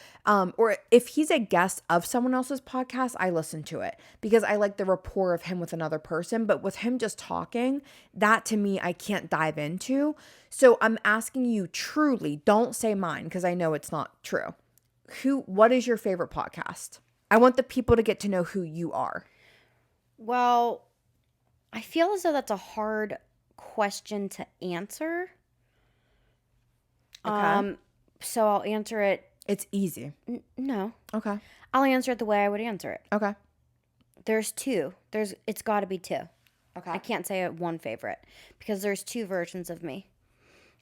[SPEAKER 1] if he's a guest of someone else's podcast, I listen to it because I like the rapport of him with another person. But with him just talking, that to me, I can't dive into. So I'm asking you truly, don't say mine because I know it's not true. What is your favorite podcast? I want the people to get to know who you are.
[SPEAKER 2] Well, I feel as though that's a hard question to answer.
[SPEAKER 1] Okay.
[SPEAKER 2] So I'll answer it.
[SPEAKER 1] It's easy.
[SPEAKER 2] No.
[SPEAKER 1] Okay.
[SPEAKER 2] I'll answer it the way I would answer it.
[SPEAKER 1] Okay.
[SPEAKER 2] There's 2. It's got to be 2.
[SPEAKER 1] Okay.
[SPEAKER 2] I can't say one favorite because there's 2 versions of me.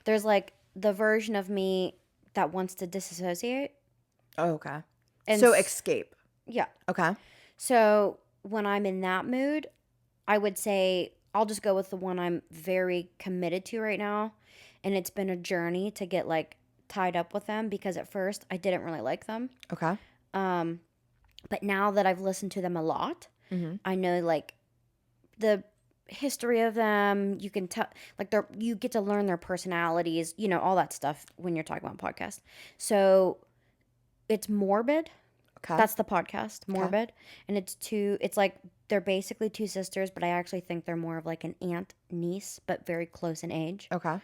[SPEAKER 2] There's like the version of me that wants to disassociate.
[SPEAKER 1] Oh, okay.
[SPEAKER 2] And
[SPEAKER 1] so escape.
[SPEAKER 2] Yeah.
[SPEAKER 1] Okay.
[SPEAKER 2] So when I'm in that mood, I would say I'll just go with the one I'm very committed to right now. And it's been a journey to get like tied up with them because at first I didn't really like them.
[SPEAKER 1] Okay.
[SPEAKER 2] But now that I've listened to them a lot, I know like the history of them. You can tell like you get to learn their personalities, all that stuff when you're talking about podcasts. So it's Morbid.
[SPEAKER 1] Okay.
[SPEAKER 2] That's the podcast, Morbid. And it's like they're basically 2 sisters, but I actually think they're more of like an aunt, niece, but very close in age.
[SPEAKER 1] Okay.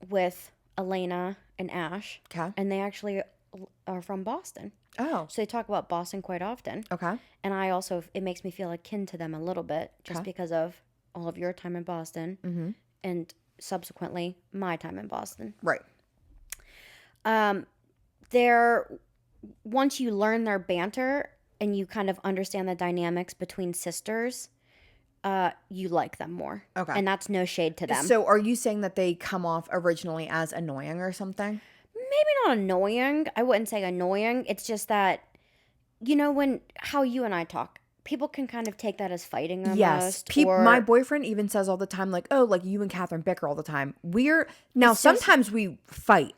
[SPEAKER 2] With Elena and Ash.
[SPEAKER 1] Okay.
[SPEAKER 2] And they actually are from Boston.
[SPEAKER 1] Oh.
[SPEAKER 2] So they talk about Boston quite often.
[SPEAKER 1] Okay.
[SPEAKER 2] And it makes me feel akin to them a little bit just because of all of your time in Boston and subsequently my time in Boston.
[SPEAKER 1] Right.
[SPEAKER 2] Once you learn their banter and you kind of understand the dynamics between sisters, you like them more.
[SPEAKER 1] Okay.
[SPEAKER 2] And that's no shade to them.
[SPEAKER 1] So are you saying that they come off originally as annoying or something?
[SPEAKER 2] Maybe not annoying. I wouldn't say annoying. It's just that, how you and I talk, people can kind of take that as fighting almost.
[SPEAKER 1] Yes. My boyfriend even says all the time, like, oh, like you and Katherine bicker all the time. Sometimes we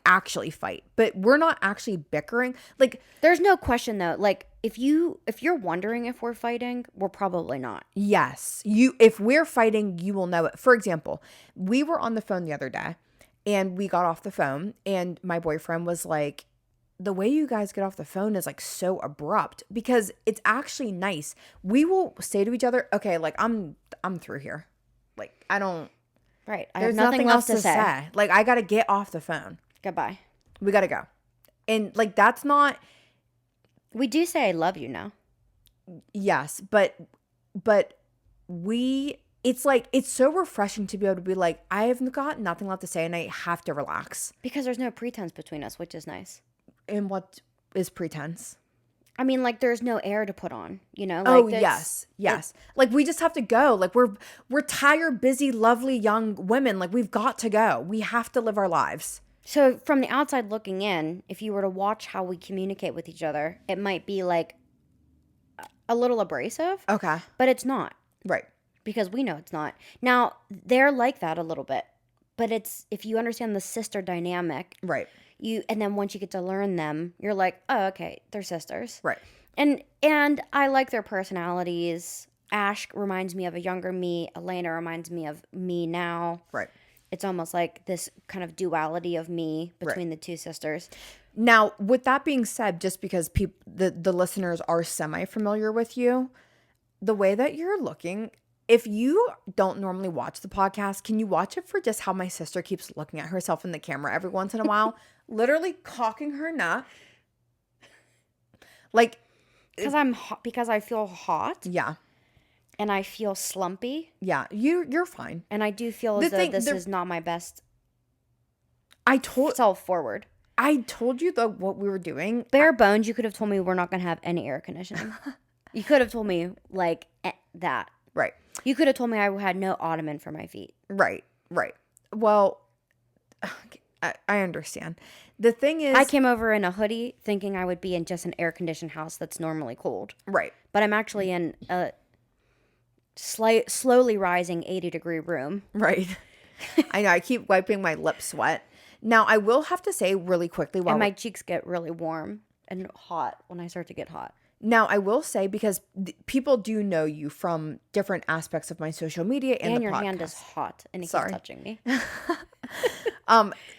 [SPEAKER 1] actually fight, but we're not actually bickering. Like,
[SPEAKER 2] there's no question though. Like, if you're wondering if we're fighting, we're probably not.
[SPEAKER 1] Yes. If we're fighting, you will know it. For example, we were on the phone the other day and we got off the phone and my boyfriend was like, the way you guys get off the phone is like so abrupt because it's actually nice. We will say to each other, okay, like I'm through here. Like I don't.
[SPEAKER 2] Right.
[SPEAKER 1] There's nothing else to say. Like I got to get off the phone.
[SPEAKER 2] Goodbye.
[SPEAKER 1] We got to go. And like that's not.
[SPEAKER 2] We do say I love you now.
[SPEAKER 1] Yes, but it's like it's so refreshing to be able to be like I have got nothing left to say and I have to relax
[SPEAKER 2] because there's no pretense between us, which is nice.
[SPEAKER 1] And what is pretense?
[SPEAKER 2] I mean, like, there's no air to put on, Like,
[SPEAKER 1] oh, yes. Like, we just have to go. Like, we're tired, busy, lovely young women. Like, we've got to go. We have to live our lives.
[SPEAKER 2] So, from the outside looking in, if you were to watch how we communicate with each other, it might be, like, a little abrasive.
[SPEAKER 1] Okay.
[SPEAKER 2] But it's not.
[SPEAKER 1] Right.
[SPEAKER 2] Because we know it's not. Now, they're like that a little bit. but it's, if you understand the sister dynamic,
[SPEAKER 1] Right.
[SPEAKER 2] and then once you get to learn them, you're like, oh, okay, they're sisters.
[SPEAKER 1] Right.
[SPEAKER 2] And I like their personalities. Ash reminds me of a younger me. Elena reminds me of me now.
[SPEAKER 1] Right.
[SPEAKER 2] It's almost like this kind of duality of me between the two sisters.
[SPEAKER 1] Now, with that being said, just because the listeners are semi-familiar with you, the way that you're looking, if you don't normally watch the podcast, can you watch it for just how my sister keeps looking at herself in the camera every once in a while, literally cocking her nut, like
[SPEAKER 2] because I'm hot, because I feel hot.
[SPEAKER 1] Yeah.
[SPEAKER 2] And I feel slumpy.
[SPEAKER 1] Yeah, you're fine.
[SPEAKER 2] And I do feel as though this is not my best. Self forward.
[SPEAKER 1] I told you though what we were doing.
[SPEAKER 2] Bare bones, you could have told me we're not going to have any air conditioning. You could have told me like that.
[SPEAKER 1] Right.
[SPEAKER 2] You could have told me I had no ottoman for my feet.
[SPEAKER 1] Right. Well, I understand. The thing is,
[SPEAKER 2] I came over in a hoodie thinking I would be in just an air conditioned house that's normally cold.
[SPEAKER 1] Right.
[SPEAKER 2] But I'm actually in a slowly rising 80-degree room.
[SPEAKER 1] Right. I know. I keep wiping my lip sweat. Now, I will have to say really quickly
[SPEAKER 2] and my cheeks get really warm and hot when I start to get hot.
[SPEAKER 1] Now, I will say, because people do know you from different aspects of my social media and the
[SPEAKER 2] your
[SPEAKER 1] podcast.
[SPEAKER 2] hand is hot and it keeps touching me.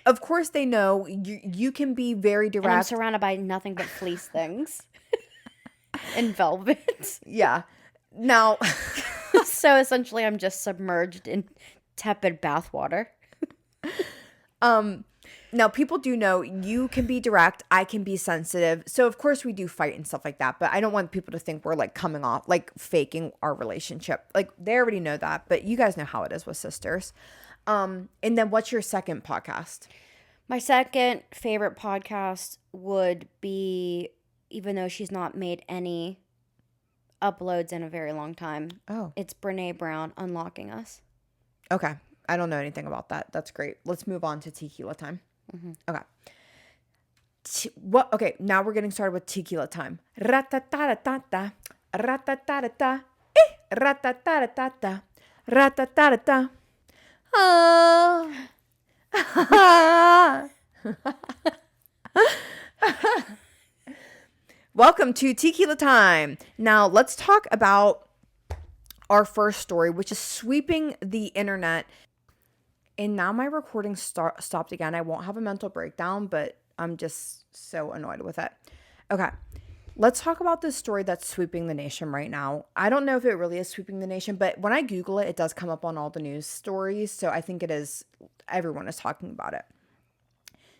[SPEAKER 1] Of course, they know you can be very direct.
[SPEAKER 2] And I'm surrounded by nothing but fleece things and velvet.
[SPEAKER 1] Yeah. Now,
[SPEAKER 2] so essentially, I'm just submerged in tepid bath water.
[SPEAKER 1] Now, people do know you can be direct. I can be sensitive. So, of course, we do fight and stuff like that. But I don't want people to think we're like coming off, like faking our relationship. Like, they already know that. But you guys know how it is with sisters. And then what's your second podcast?
[SPEAKER 2] My second favorite podcast would be, even though she's not made any uploads in a very long time.
[SPEAKER 1] Oh.
[SPEAKER 2] It's Brene Brown, Unlocking Us.
[SPEAKER 1] Okay. I don't know anything about that. That's great. Let's move on to Tequila time.
[SPEAKER 2] Mm-hmm.
[SPEAKER 1] Okay. Okay, now we're getting started with Tequila time. Ratatatatata. Ratatatata. Ratatatatata. Ratatatata. Welcome to Tequila time. Now, let's talk about our first story, which is sweeping the internet. And now my recording stopped again. I won't have a mental breakdown, but I'm just so annoyed with it. Okay, let's talk about this story that's sweeping the nation right now. I don't know if it really is sweeping the nation, but when I Google it, it does come up on all the news stories. So I think it is, everyone is talking about it.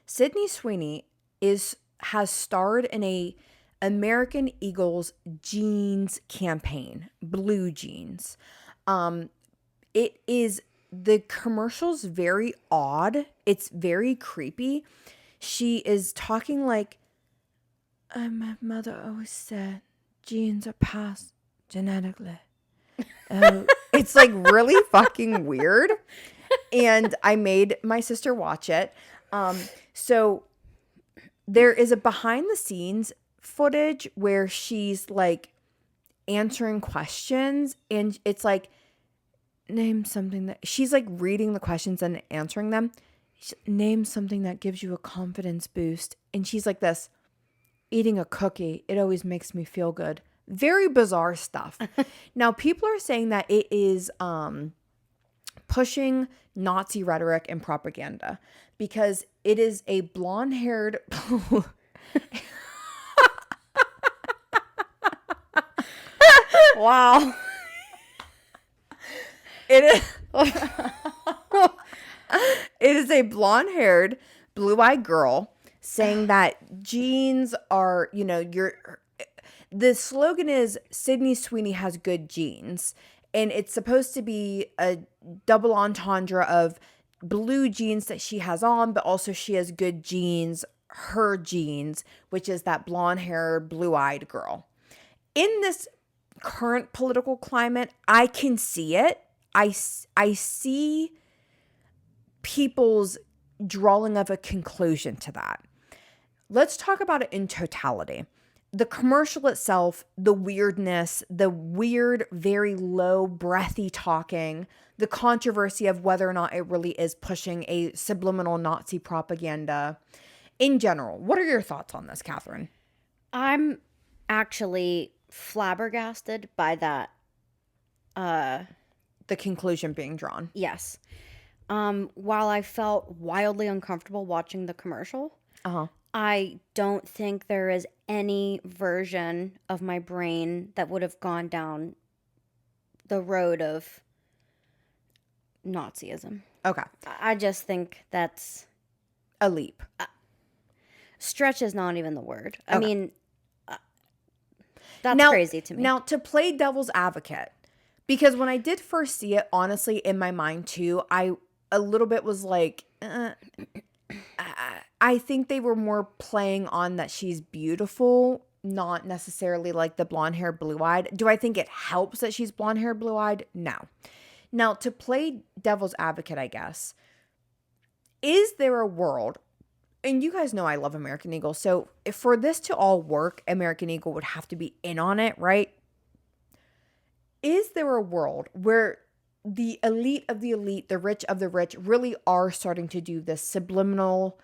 [SPEAKER 1] Sydney Sweeney has starred in a American Eagles jeans campaign, blue jeans. It is, the commercial's very odd. It's very creepy. She is talking like, my mother always said, genes are passed genetically. It's like really fucking weird. And I made my sister watch it. So there is a behind the scenes footage where she's like answering questions, and it's like, name something that, she's like reading the questions and answering them. Name something that gives you a confidence boost. And she's like this, eating a cookie. It always makes me feel good. Very bizarre stuff. Now, people are saying that it is pushing Nazi rhetoric and propaganda, because it is a blonde-haired
[SPEAKER 2] Wow.
[SPEAKER 1] It is a blonde-haired, blue-eyed girl saying that jeans are, the slogan is Sydney Sweeney has good genes. And it's supposed to be a double entendre of blue jeans that she has on, but also she has good genes, her genes, which is that blonde-haired, blue-eyed girl. In this current political climate, I can see it. I see people's drawing of a conclusion to that. Let's talk about it in totality. the commercial itself, the weirdness, the weird, very low, breathy talking, the controversy of whether or not it really is pushing a subliminal Nazi propaganda. In general, what are your thoughts on this, Katherine?
[SPEAKER 2] I'm actually flabbergasted by that.
[SPEAKER 1] The conclusion being drawn.
[SPEAKER 2] Yes. While I felt wildly uncomfortable watching the commercial, I don't think there is any version of my brain that would have gone down the road of Nazism.
[SPEAKER 1] Okay.
[SPEAKER 2] I just think that's
[SPEAKER 1] A leap.
[SPEAKER 2] stretch is not even the word. I
[SPEAKER 1] Okay.
[SPEAKER 2] mean, that's crazy to me.
[SPEAKER 1] Now, to play devil's advocate, because when I did first see it, honestly, in my mind too, I a little bit was like, I think they were more playing on that she's beautiful, not necessarily like the blonde hair, blue eyed. Do I think it helps that she's blonde hair, blue eyed? No. Now, to play devil's advocate, I guess, is there a world, and you guys know I love American Eagle, so if for this to all work, American Eagle would have to be in on it, right? Is there a world where the elite of the elite, the rich of the rich, really are starting to do this subliminal?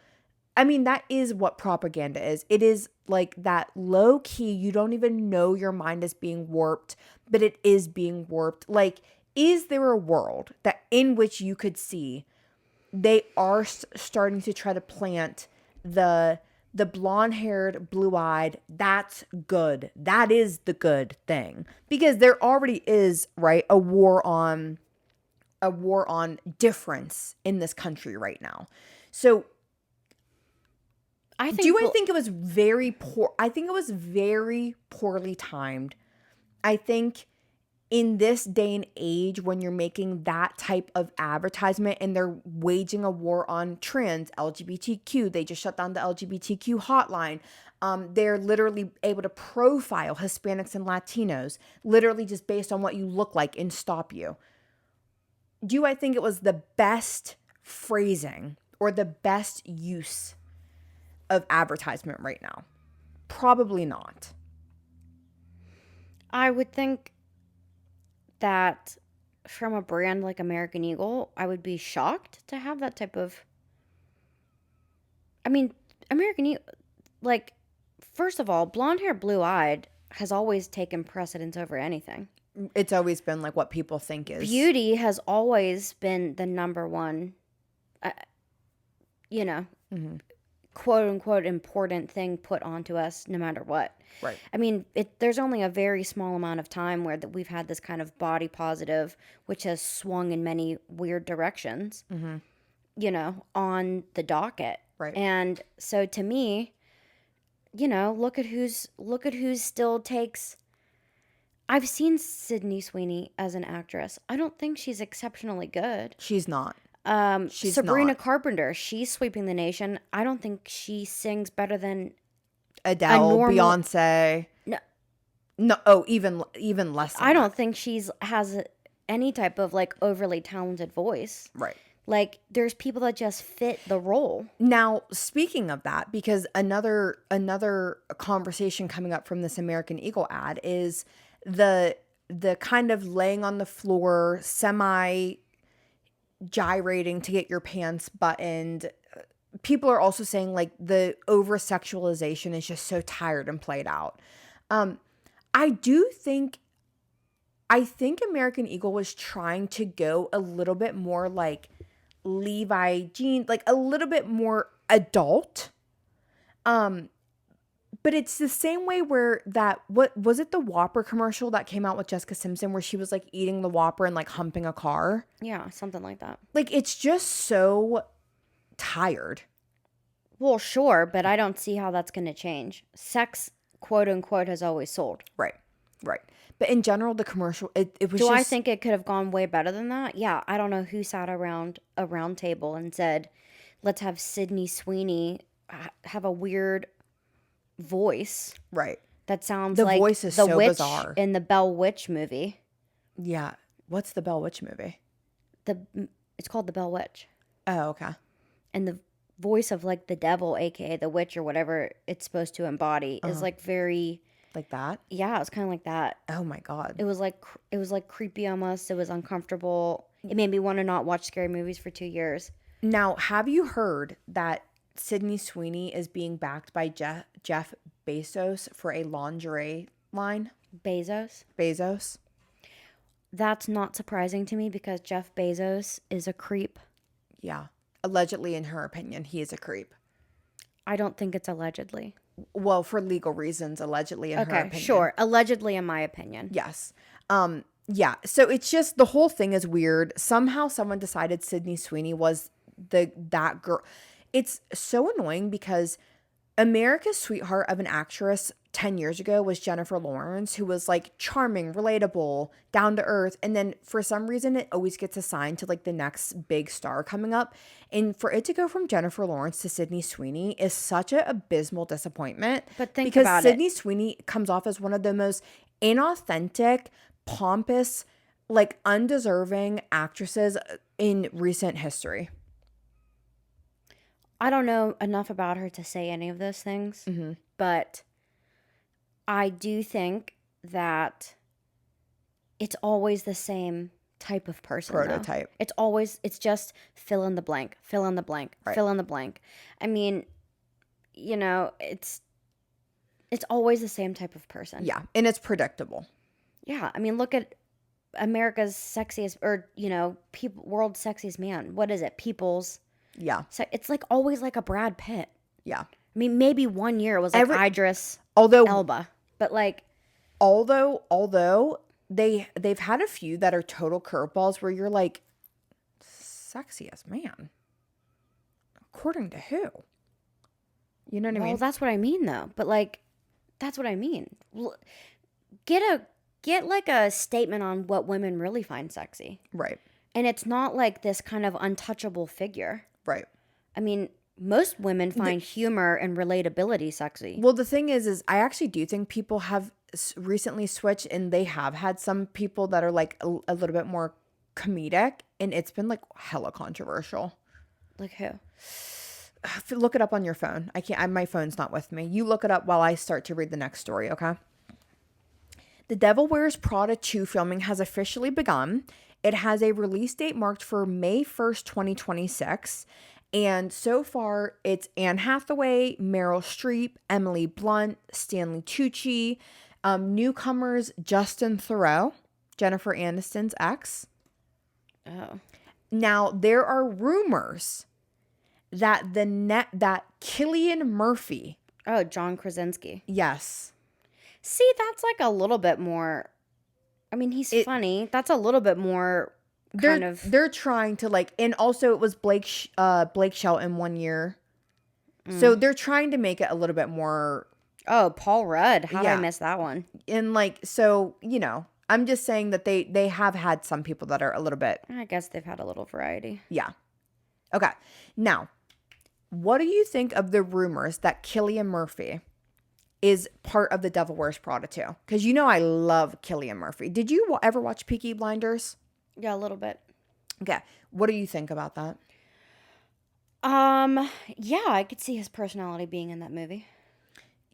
[SPEAKER 1] I mean, that is what propaganda is. It is like that low key, you don't even know your mind is being warped, but it is being warped. Like, is there a world that in which you could see they are starting to try to plant the blonde-haired, blue-eyed, that's good. That is the good thing. Because there already is, right, a war on difference in this country right now. So I think it was very poor. I think it was very poorly timed. I think in this day and age, when you're making that type of advertisement and they're waging a war on trans, LGBTQ, they just shut down the LGBTQ hotline. They're literally able to profile Hispanics and Latinos, literally just based on what you look like and stop you. Do I think it was the best phrasing or the best use of advertisement right now? Probably not.
[SPEAKER 2] I would think that from a brand like American Eagle, I would be shocked to have that type of... I mean, American Eagle, like, first of all, blonde hair, blue-eyed has always taken precedence over anything.
[SPEAKER 1] It's always been like what people think is.
[SPEAKER 2] Beauty has always been the number one, quote-unquote important thing put onto us no matter what.
[SPEAKER 1] Right.
[SPEAKER 2] I mean, there's only a very small amount of time where we've had this kind of body positive, which has swung in many weird directions, on the docket.
[SPEAKER 1] Right.
[SPEAKER 2] And so to me, look at who's still takes... I've seen Sydney Sweeney as an actress. I don't think she's exceptionally good.
[SPEAKER 1] She's not. She's
[SPEAKER 2] Sabrina
[SPEAKER 1] not.
[SPEAKER 2] Carpenter, she's sweeping the nation. I don't think she sings better than
[SPEAKER 1] Adele, Beyonce. No. Oh, even less than
[SPEAKER 2] I don't think has any type of like overly talented voice.
[SPEAKER 1] Right.
[SPEAKER 2] Like, there's people that just fit the role.
[SPEAKER 1] Now, speaking of that, because another conversation coming up from this American Eagle ad is the kind of laying on the floor, semi gyrating to get your pants buttoned. People are also saying like the over sexualization is just so tired and played out. I think American Eagle was trying to go a little bit more like Levi jeans, like a little bit more adult. But it's the same way where what was it, the Whopper commercial that came out with Jessica Simpson where she was like eating the Whopper and like humping a car?
[SPEAKER 2] Yeah, something like that.
[SPEAKER 1] Like, it's just so tired.
[SPEAKER 2] Well, sure, but I don't see how that's going to change. Sex, quote unquote, has always sold.
[SPEAKER 1] Right. But in general, the commercial, it was
[SPEAKER 2] Do
[SPEAKER 1] just...
[SPEAKER 2] I think it could have gone way better than that? Yeah, I don't know who sat around a round table and said, let's have Sydney Sweeney have a weird voice.
[SPEAKER 1] Right.
[SPEAKER 2] That sounds
[SPEAKER 1] the
[SPEAKER 2] like
[SPEAKER 1] voice is
[SPEAKER 2] the
[SPEAKER 1] so
[SPEAKER 2] witch
[SPEAKER 1] bizarre.
[SPEAKER 2] in the Bell Witch movie.
[SPEAKER 1] Yeah. What's the Bell Witch movie?
[SPEAKER 2] It's called the Bell Witch.
[SPEAKER 1] Oh, okay.
[SPEAKER 2] And voice of like the devil, aka the witch or whatever it's supposed to embody, is like very
[SPEAKER 1] Like that?
[SPEAKER 2] yeah, it's kind of like that.
[SPEAKER 1] Oh my God.
[SPEAKER 2] It was like creepy almost. It was uncomfortable. It made me want to not watch scary movies for 2 years.
[SPEAKER 1] Now, have you heard that Sydney Sweeney is being backed by Jeff Bezos for a lingerie line?
[SPEAKER 2] Bezos. That's not surprising to me because Jeff Bezos is a creep.
[SPEAKER 1] Yeah. Allegedly, in her opinion, he is a creep.
[SPEAKER 2] I don't think it's allegedly.
[SPEAKER 1] Well, for legal reasons, allegedly, in her opinion.
[SPEAKER 2] Okay, sure. Allegedly, in my opinion.
[SPEAKER 1] Yes. Yeah. So it's just, the whole thing is weird. Somehow someone decided Sydney Sweeney was that girl. It's so annoying because America's sweetheart of an actress 10 years ago was Jennifer Lawrence, who was like charming, relatable, down to earth. And then for some reason, it always gets assigned to like the next big star coming up. And for it to go from Jennifer Lawrence to Sydney Sweeney is such an abysmal disappointment.
[SPEAKER 2] But think
[SPEAKER 1] because
[SPEAKER 2] about
[SPEAKER 1] Sydney Sweeney comes off as one of the most inauthentic, pompous, like undeserving actresses in recent history.
[SPEAKER 2] I don't know enough about her to say any of those things, but I do think that it's always the same type of person.
[SPEAKER 1] Prototype.
[SPEAKER 2] Though. It's just fill in the blank, fill in the blank,
[SPEAKER 1] right.
[SPEAKER 2] Fill in the blank. I mean, you know, it's always the same type of person.
[SPEAKER 1] Yeah, and it's predictable.
[SPEAKER 2] Yeah, I mean, look at America's sexiest, or, you know, world's sexiest man. What is it? People's.
[SPEAKER 1] Yeah.
[SPEAKER 2] So it's like always like a Brad Pitt.
[SPEAKER 1] Yeah.
[SPEAKER 2] I mean, maybe 1 year it was like Idris Elba, but like,
[SPEAKER 1] although they've had a few that are total curveballs where you're like, sexiest man, according to who? You know what I mean?
[SPEAKER 2] Well, that's what I mean though. But like, that's what I mean. Get like a statement on what women really find sexy,
[SPEAKER 1] right?
[SPEAKER 2] And it's not like this kind of untouchable figure,
[SPEAKER 1] right?
[SPEAKER 2] I mean, most women find humor and relatability sexy.
[SPEAKER 1] Well, the thing is I actually do think people have recently switched, and they have had some people that are like a little bit more comedic, and it's been like hella controversial.
[SPEAKER 2] Like who?
[SPEAKER 1] Look it up on your phone. I can't. My phone's not with me. You look it up while I start to read the next story, okay? The Devil Wears Prada 2 filming has officially begun. It has a release date marked for May 1st, 2026. And so far, it's Anne Hathaway, Meryl Streep, Emily Blunt, Stanley Tucci, newcomers Justin Theroux, Jennifer Aniston's ex.
[SPEAKER 2] Oh.
[SPEAKER 1] Now, there are rumors that that Cillian Murphy.
[SPEAKER 2] Oh, John Krasinski.
[SPEAKER 1] Yes.
[SPEAKER 2] See, that's like a little bit more. I mean, he's funny. That's a little bit more kind of.
[SPEAKER 1] They're trying to like, and also it was Blake Shelton 1 year, so they're trying to make it a little bit more.
[SPEAKER 2] Oh, Paul Rudd. How did I miss that one?
[SPEAKER 1] And like, so you know, I'm just saying that they have had some people that are a little bit.
[SPEAKER 2] I guess they've had a little variety.
[SPEAKER 1] Yeah. Okay. Now, what do you think of the rumors that Cillian Murphy is part of the Devil Wears Prada 2? Because you know I love Cillian Murphy. Did you ever watch Peaky Blinders?
[SPEAKER 2] Yeah, a little bit.
[SPEAKER 1] Okay. What do you think about that?
[SPEAKER 2] Yeah, I could see his personality being in that movie.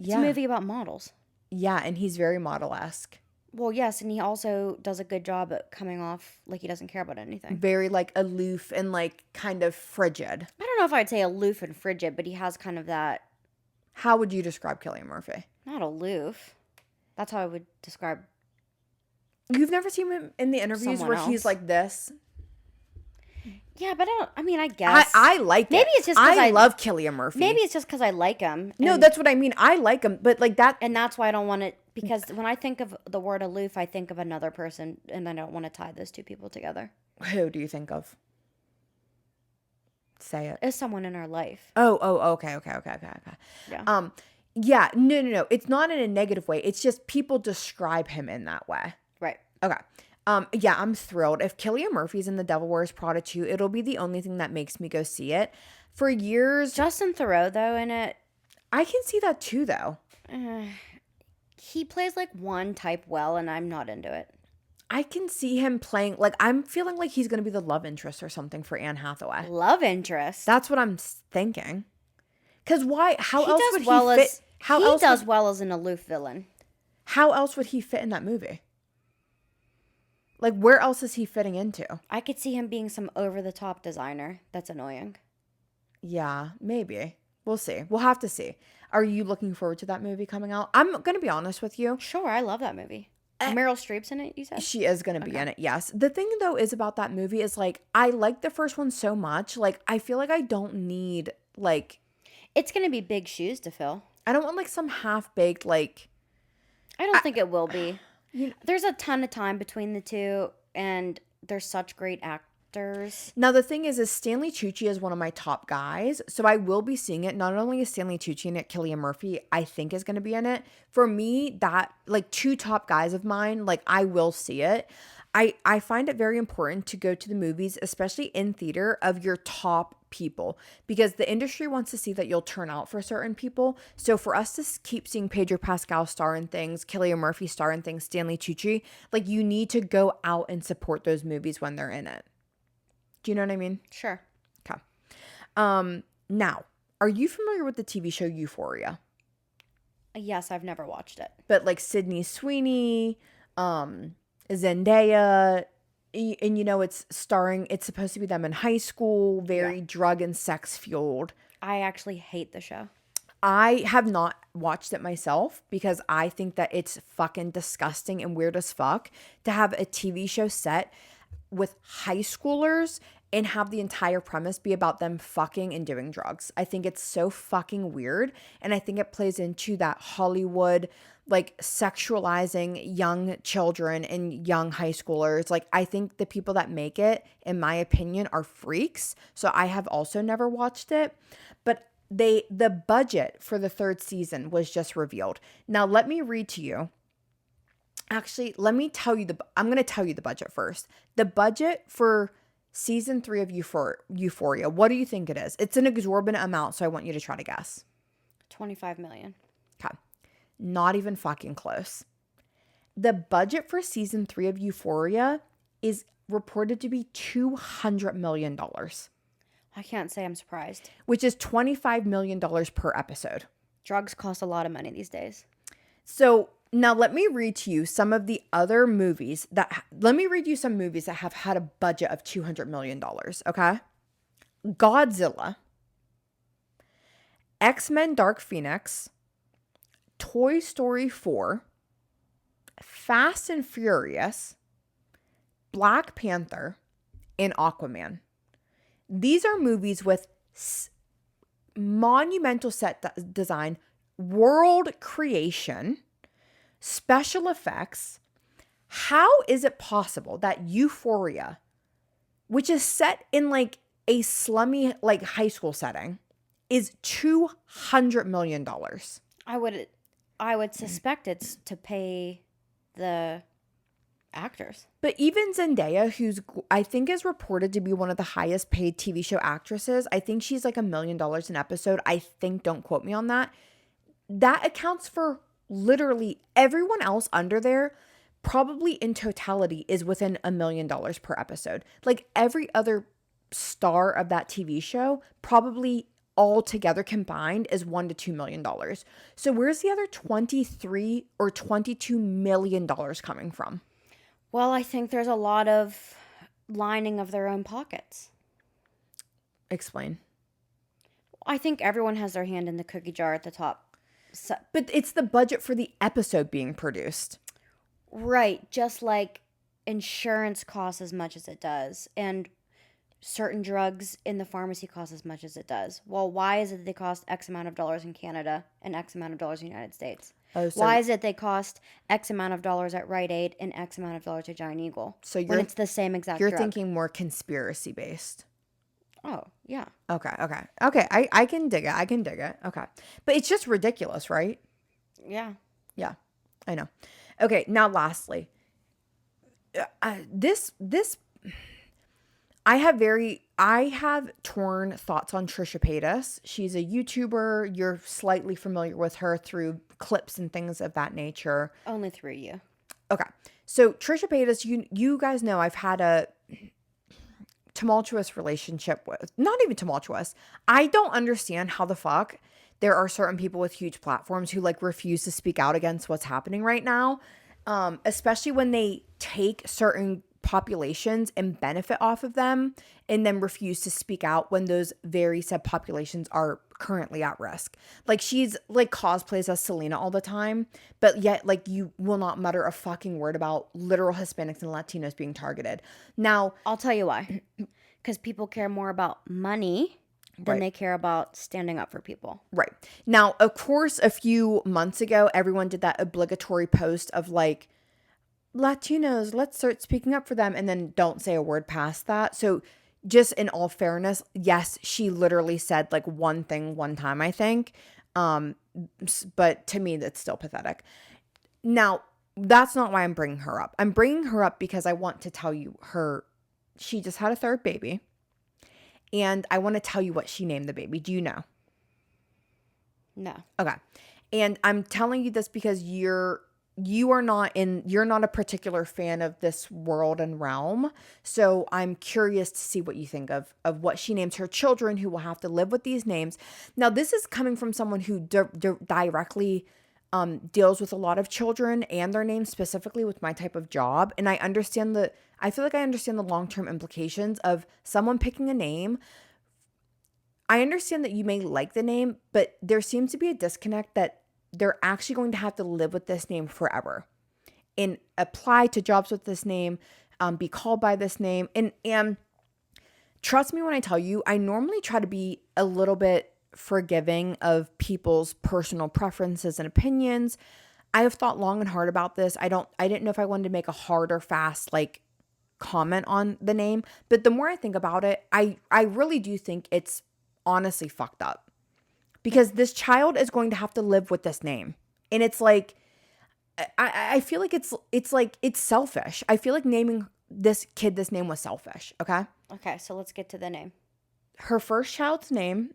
[SPEAKER 2] It's a movie about models.
[SPEAKER 1] Yeah, and he's very model-esque.
[SPEAKER 2] Well, yes, and he also does a good job at coming off like he doesn't care about anything.
[SPEAKER 1] Very like aloof and like kind of frigid.
[SPEAKER 2] I don't know if I'd say aloof and frigid, but he has kind of that.
[SPEAKER 1] How would you describe Cillian Murphy?
[SPEAKER 2] Not aloof. That's how I would describe.
[SPEAKER 1] You've never seen him in the interviews where he's like this?
[SPEAKER 2] Yeah, but I guess.
[SPEAKER 1] I like
[SPEAKER 2] maybe
[SPEAKER 1] it.
[SPEAKER 2] It's just because
[SPEAKER 1] I love Cillian Murphy.
[SPEAKER 2] Maybe it's just because I like him.
[SPEAKER 1] No, that's what I mean. I like him, but like that.
[SPEAKER 2] And that's why I don't want it, because when I think of the word aloof, I think of another person, and I don't want to tie those two people together.
[SPEAKER 1] Who do you think of? Say it.
[SPEAKER 2] As someone in our life.
[SPEAKER 1] Oh, okay.
[SPEAKER 2] Yeah.
[SPEAKER 1] Yeah, no. It's not in a negative way. It's just people describe him in that way.
[SPEAKER 2] Right.
[SPEAKER 1] Okay. Yeah, I'm thrilled. If Cillian Murphy's in The Devil Wears Prada 2, it'll be the only thing that makes me go see it. For years...
[SPEAKER 2] Justin Theroux, though, in it...
[SPEAKER 1] I can see that, too, though.
[SPEAKER 2] He plays, like, one type well, and I'm not into it.
[SPEAKER 1] I can see him playing, like, I'm feeling like he's going to be the love interest or something for Anne Hathaway.
[SPEAKER 2] Love interest.
[SPEAKER 1] That's what I'm thinking. Because why? How
[SPEAKER 2] He
[SPEAKER 1] else
[SPEAKER 2] does
[SPEAKER 1] would he
[SPEAKER 2] well
[SPEAKER 1] fit?
[SPEAKER 2] as
[SPEAKER 1] How
[SPEAKER 2] he
[SPEAKER 1] else
[SPEAKER 2] does
[SPEAKER 1] would,
[SPEAKER 2] well as an aloof villain.
[SPEAKER 1] how else would he fit in that movie? Like, where else is he fitting into?
[SPEAKER 2] I could see him being some over the top designer. That's annoying.
[SPEAKER 1] Yeah, maybe. We'll see. We'll have to see. Are you looking forward to that movie coming out? I'm going to be honest with you.
[SPEAKER 2] Sure, I love that movie. Meryl Streep's in it, you said?
[SPEAKER 1] She is going to be in it, yes. The thing, though, is about that movie is, like, I like the first one so much. Like, I feel like I don't need, like...
[SPEAKER 2] It's going to be big shoes to fill.
[SPEAKER 1] I don't want, like, some half-baked, like...
[SPEAKER 2] I don't think it will be.
[SPEAKER 1] You know,
[SPEAKER 2] There's a ton of time between the two, and they're such great actors.
[SPEAKER 1] now, the thing is Stanley Tucci is one of my top guys, so I will be seeing it. Not only is Stanley Tucci in it, Cillian Murphy, I think, is going to be in it. For me, that, like, two top guys of mine, like, I will see it. I find it very important to go to the movies, especially in theater, of your top people, because the industry wants to see that you'll turn out for certain people. So for us to keep seeing Pedro Pascal star in things, Cillian Murphy star in things, Stanley Tucci, like, you need to go out and support those movies when they're in it. Do you know what I mean?
[SPEAKER 2] Sure.
[SPEAKER 1] Okay. Now, are you familiar with the TV show Euphoria?
[SPEAKER 2] Yes, I've never watched it.
[SPEAKER 1] But like Sydney Sweeney, Zendaya, and you know, it's supposed to be them in high school, very drug and sex fueled.
[SPEAKER 2] I actually hate the show.
[SPEAKER 1] I have not watched it myself because I think that it's fucking disgusting and weird as fuck to have a TV show set with high schoolers and have the entire premise be about them fucking and doing drugs. I think it's so fucking weird, and I think it plays into that Hollywood, like, sexualizing young children and young high schoolers. Like, I think the people that make it, in my opinion, are freaks. So I have also never watched it, but the budget for the third season was just revealed. Now let me read to you. Actually, let me tell you I'm going to tell you the budget first. The budget for season 3 of Euphoria, what do you think it is? It's an exorbitant amount, so I want you to try to guess.
[SPEAKER 2] 25 million.
[SPEAKER 1] Okay. Not even fucking close. The budget for season 3 of Euphoria is reported to be $200 million,
[SPEAKER 2] I can't say I'm surprised.
[SPEAKER 1] which is $25 million per episode.
[SPEAKER 2] Drugs cost a lot of money these days.
[SPEAKER 1] So now let me read to you some of the other movies let me read you some movies that have had a budget of $200 million, okay? Godzilla, X-Men Dark Phoenix, Toy Story 4, Fast and Furious, Black Panther, and Aquaman. These are movies with monumental set design, world creation, special effects. How is it possible that Euphoria, which is set in like a slummy like high school setting, is $200 million?
[SPEAKER 2] I would suspect it's to pay the actors.
[SPEAKER 1] But even Zendaya, who's I think is reported to be one of the highest paid TV show actresses, I think she's like $1 million an episode. I think, don't quote me on that. That accounts for literally everyone else under there. Probably in totality is within $1 million per episode. Like every other star of that TV show, probably all together combined is $1 to $2 million. So where's the other 23 or $22 million coming from?
[SPEAKER 2] Well, I think there's a lot of lining of their own pockets.
[SPEAKER 1] Explain.
[SPEAKER 2] I think everyone has their hand in the cookie jar at the top. So,
[SPEAKER 1] But it's the budget for the episode being produced.
[SPEAKER 2] right, just like insurance costs as much as it does, and certain drugs in the pharmacy cost as much as it does. Well, why is it they cost X amount of dollars in Canada and X amount of dollars in the United States?
[SPEAKER 1] Oh, so
[SPEAKER 2] Why is it they cost X amount of dollars at Rite Aid and X amount of dollars at Giant Eagle?
[SPEAKER 1] So
[SPEAKER 2] when it's the same exact
[SPEAKER 1] you're
[SPEAKER 2] drug?
[SPEAKER 1] thinking more conspiracy based.
[SPEAKER 2] Oh, yeah.
[SPEAKER 1] Okay. I can dig it. Okay. But it's just ridiculous, right?
[SPEAKER 2] Yeah.
[SPEAKER 1] Yeah, I know. Okay, now lastly, this I have torn thoughts on Trisha Paytas. She's a YouTuber. You're slightly familiar with her through clips and things of that nature.
[SPEAKER 2] Only through you.
[SPEAKER 1] Okay. So Trisha Paytas, you guys know I've had a tumultuous relationship with, not even tumultuous. I don't understand how the fuck there are certain people with huge platforms who like refuse to speak out against what's happening right now. Especially when they take certain populations and benefit off of them and then refuse to speak out when those very said populations are currently at risk. Like she's like cosplays as Selena all the time, but yet like you will not mutter a fucking word about literal Hispanics and Latinos being targeted. Now,
[SPEAKER 2] I'll tell you why. Because people care more about money than
[SPEAKER 1] Right.
[SPEAKER 2] they care about standing up for people.
[SPEAKER 1] right. Now, of course, a few months ago, everyone did that obligatory post of like, Latinos, let's start speaking up for them, and then don't say a word past that. So just in all fairness, yes, she literally said like one thing one time, I think. But to me, that's still pathetic. Now, that's not why I'm bringing her up. I'm bringing her up because I want to tell you she just had a third baby. And I want to tell you what she named the baby. Do you know?
[SPEAKER 2] No.
[SPEAKER 1] Okay. And I'm telling you this because you're not a particular fan of this world and realm. So I'm curious to see what you think of what she names her children who will have to live with these names. Now, this is coming from someone who directly deals with a lot of children and their names, specifically with my type of job. And I feel like I understand the long-term implications of someone picking a name. I understand that you may like the name, but there seems to be a disconnect that they're actually going to have to live with this name forever and apply to jobs with this name, be called by this name. And trust me when I tell you, I normally try to be a little bit forgiving of people's personal preferences and opinions. I have thought long and hard about this. I didn't know if I wanted to make a hard or fast, like, comment on the name, but the more I think about it, I really do think it's honestly fucked up because this child is going to have to live with this name. And it's like, I feel like it's selfish. I feel like naming this kid this name was selfish. Okay.
[SPEAKER 2] Okay, so let's get to the name.
[SPEAKER 1] Her first child's name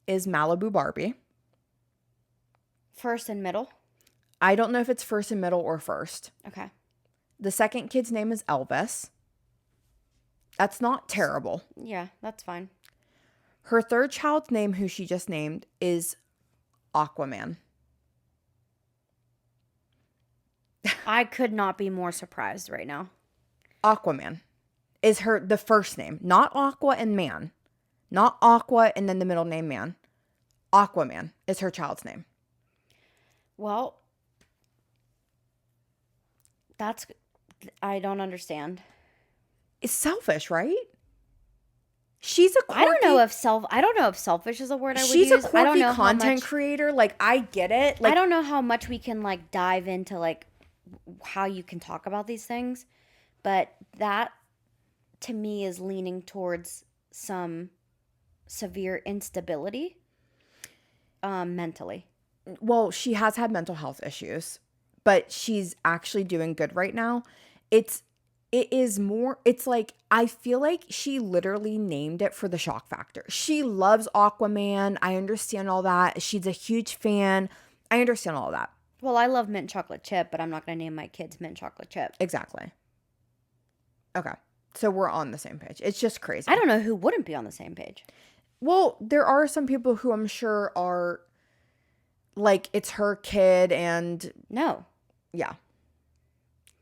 [SPEAKER 1] is Malibu Barbie.
[SPEAKER 2] First and middle?
[SPEAKER 1] I don't know if it's first and middle or first.
[SPEAKER 2] Okay.
[SPEAKER 1] The second kid's name is Elvis. That's not terrible.
[SPEAKER 2] Yeah, that's fine.
[SPEAKER 1] Her third child's name, who she just named, is Aquaman.
[SPEAKER 2] I could not be more surprised right now.
[SPEAKER 1] Aquaman is the first name, not Aqua and Man. Not Aqua and then the middle name Man. Aquaman is her child's name.
[SPEAKER 2] Well, I don't understand.
[SPEAKER 1] It's selfish, right? She's a quirky,
[SPEAKER 2] I don't know if selfish is a word I would
[SPEAKER 1] she's
[SPEAKER 2] use.
[SPEAKER 1] a quirky
[SPEAKER 2] I don't know
[SPEAKER 1] content creator. Like, I get it. Like,
[SPEAKER 2] I don't know how much we can like dive into like how you can talk about these things, but that to me is leaning towards some severe instability mentally.
[SPEAKER 1] well, she has had mental health issues, but she's actually doing good right now. It's like, I feel like she literally named it for the shock factor. She loves Aquaman. I understand all that. She's a huge fan. I understand all of that.
[SPEAKER 2] Well, I love mint chocolate chip, but I'm not going to name my kids mint chocolate chip.
[SPEAKER 1] Exactly. Okay. So we're on the same page. It's just crazy.
[SPEAKER 2] I don't know who wouldn't be on the same page.
[SPEAKER 1] Well, there are some people who I'm sure are like, it's her kid and
[SPEAKER 2] No.
[SPEAKER 1] yeah.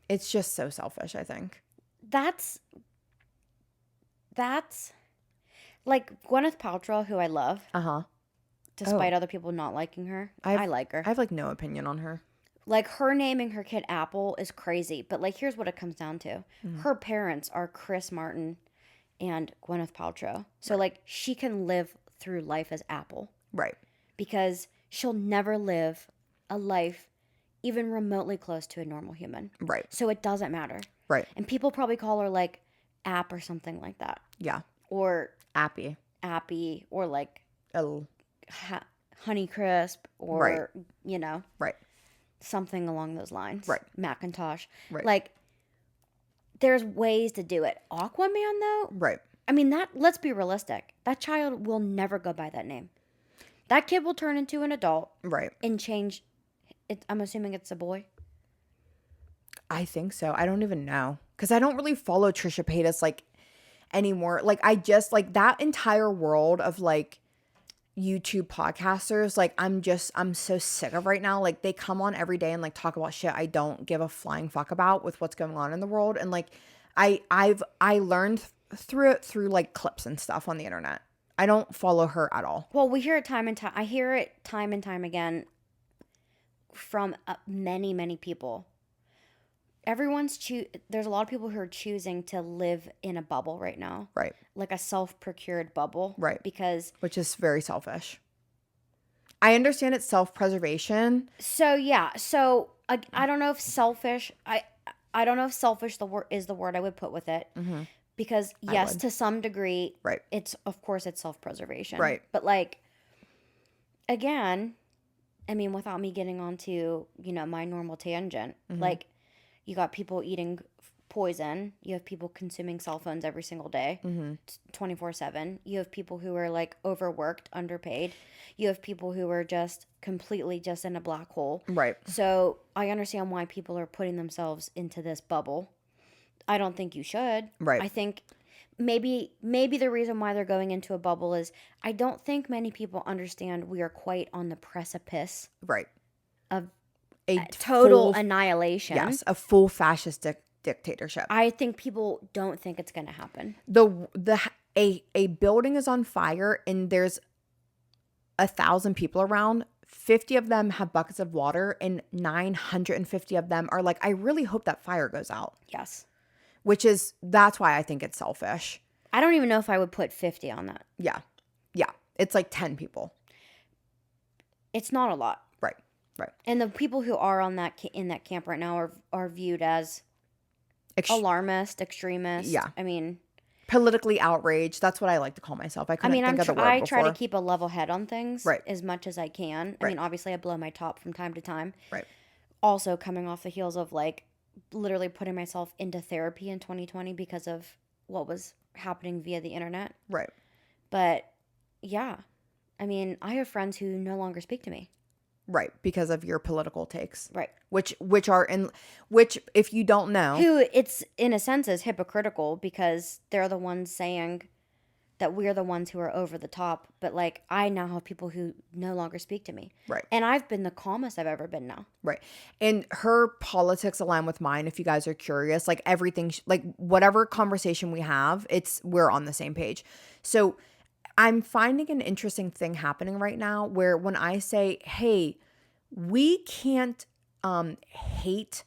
[SPEAKER 1] It's just so selfish, I think.
[SPEAKER 2] That's like Gwyneth Paltrow, who I love,
[SPEAKER 1] Uh-huh.
[SPEAKER 2] despite other people not liking her. I like her.
[SPEAKER 1] I have like no opinion on her.
[SPEAKER 2] Like her naming her kid Apple is crazy, but like here's what it comes down to. Her parents are Chris Martin and Gwyneth Paltrow. So like she can live through life as Apple
[SPEAKER 1] Right.
[SPEAKER 2] because she'll never live a life even remotely close to a normal human.
[SPEAKER 1] Right.
[SPEAKER 2] So it doesn't matter.
[SPEAKER 1] Right.
[SPEAKER 2] And people probably call her like App or something like that.
[SPEAKER 1] Yeah.
[SPEAKER 2] Or
[SPEAKER 1] Appy.
[SPEAKER 2] Appy or like
[SPEAKER 1] Oh.
[SPEAKER 2] Honey Crisp or,
[SPEAKER 1] Right.
[SPEAKER 2] you know,
[SPEAKER 1] Right.
[SPEAKER 2] something along those lines.
[SPEAKER 1] Right.
[SPEAKER 2] Macintosh.
[SPEAKER 1] Right.
[SPEAKER 2] Like, there's ways to do it. Aquaman, though?
[SPEAKER 1] Right.
[SPEAKER 2] I mean, let's be realistic. That child will never go by that name. That kid will turn into an adult
[SPEAKER 1] Right.
[SPEAKER 2] and change. I'm assuming it's a boy.
[SPEAKER 1] I think so. I don't even know. Because I don't really follow Trisha Paytas, like, anymore. Like, I just, like, that entire world of, like, YouTube podcasters, like, I'm so sick of right now. Like, they come on every day and, like, talk about shit I don't give a flying fuck about with what's going on in the world. And, like, I learned through like, clips and stuff on the internet. I don't follow her at all.
[SPEAKER 2] Well, we hear it time and time. I hear it time and time again from many, many people. There's a lot of people who are choosing to live in a bubble right now.
[SPEAKER 1] Right.
[SPEAKER 2] Like a self-procured bubble.
[SPEAKER 1] Right.
[SPEAKER 2] Which
[SPEAKER 1] is very selfish. I understand it's self-preservation.
[SPEAKER 2] So, yeah. So, I don't know if selfish... I don't know if selfish is the word I would put with it. Mm-hmm. Because, yes, to some degree...
[SPEAKER 1] Right.
[SPEAKER 2] Of course, it's self-preservation.
[SPEAKER 1] Right.
[SPEAKER 2] But, like, again... I mean, without me getting onto, my normal tangent, mm-hmm. like, you got people eating poison. You have people consuming cell phones every single day, 24/7. You have people who are, like, overworked, underpaid. You have people who are just completely just in a black hole.
[SPEAKER 1] Right.
[SPEAKER 2] So I understand why people are putting themselves into this bubble. I don't think you should.
[SPEAKER 1] Right.
[SPEAKER 2] I think... Maybe the reason why they're going into a bubble is I don't think many people understand we are quite on the precipice
[SPEAKER 1] right
[SPEAKER 2] of a total annihilation.
[SPEAKER 1] Yes, a full fascist dictatorship.
[SPEAKER 2] I think people don't think it's going to happen.
[SPEAKER 1] A building is on fire and there's 1,000 people around. 50 of them have buckets of water and 950 of them are like, I really hope that fire goes out.
[SPEAKER 2] Yes.
[SPEAKER 1] That's why I think it's selfish.
[SPEAKER 2] I don't even know if I would put 50 on that.
[SPEAKER 1] Yeah. Yeah. It's like 10 people.
[SPEAKER 2] It's not a lot.
[SPEAKER 1] Right. Right.
[SPEAKER 2] And the people who are in that camp right now are viewed as alarmist, extremist.
[SPEAKER 1] Yeah.
[SPEAKER 2] I mean,
[SPEAKER 1] politically outraged. That's what I like to call myself. I couldn't think of the word
[SPEAKER 2] I
[SPEAKER 1] before.
[SPEAKER 2] try to keep a level head on things
[SPEAKER 1] right.
[SPEAKER 2] as much as I can. I
[SPEAKER 1] right.
[SPEAKER 2] mean, obviously I blow my top from time to time.
[SPEAKER 1] Right.
[SPEAKER 2] Also coming off the heels of, like, literally putting myself into therapy in 2020 because of what was happening via the internet.
[SPEAKER 1] Right.
[SPEAKER 2] But yeah, I mean, I have friends who no longer speak to me.
[SPEAKER 1] Right. Because of your political takes.
[SPEAKER 2] Right.
[SPEAKER 1] Which if you don't know.
[SPEAKER 2] Who it's in a sense is hypocritical because they're the ones saying that we're the ones who are over the top. But, like, I now have people who no longer speak to me. Right. And I've been the calmest I've ever been now.
[SPEAKER 1] Right. And her politics align with mine, if you guys are curious. Like, everything, like, whatever conversation we have, we're on the same page. So I'm finding an interesting thing happening right now where when I say, hey, we can't hate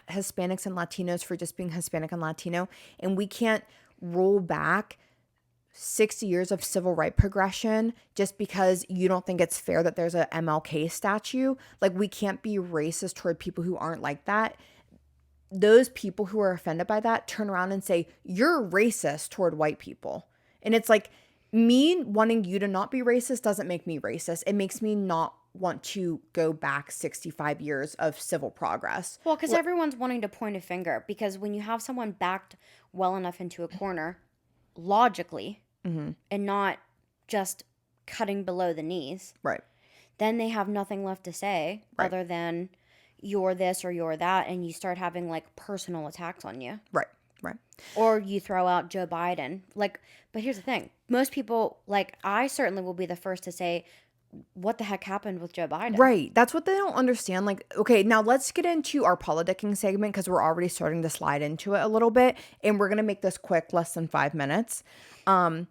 [SPEAKER 1] Hispanics and Latinos for just being Hispanic and Latino, and we can't roll back 60 years of civil rights progression just because you don't think it's fair that there's a MLK statue. Like, we can't be racist toward people who aren't like that. Those people who are offended by that turn around and say, you're racist toward white people. And it's like, me wanting you to not be racist doesn't make me racist. It makes me not want to go back 65 years of civil progress.
[SPEAKER 2] Well, because everyone's wanting to point a finger, because when you have someone backed well enough into a corner, logically, and not just cutting below the knees,
[SPEAKER 1] right?
[SPEAKER 2] Then they have nothing left to say other than you're this or you're that, and you start having, like, personal attacks on you.
[SPEAKER 1] Right, right.
[SPEAKER 2] Or you throw out Joe Biden. Like, but here's the thing. Most people, like, I certainly will be the first to say, what the heck happened with Joe Biden?
[SPEAKER 1] Right. That's what they don't understand. Like, okay, now let's get into our politicking segment because we're already starting to slide into it a little bit. And we're going to make this quick, less than 5 minutes. Donald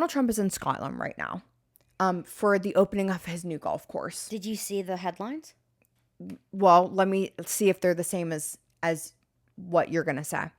[SPEAKER 1] Trump is in Scotland right now for the opening of his new golf course.
[SPEAKER 2] Did you see the headlines?
[SPEAKER 1] Well, let me see if they're the same as what you're going to say.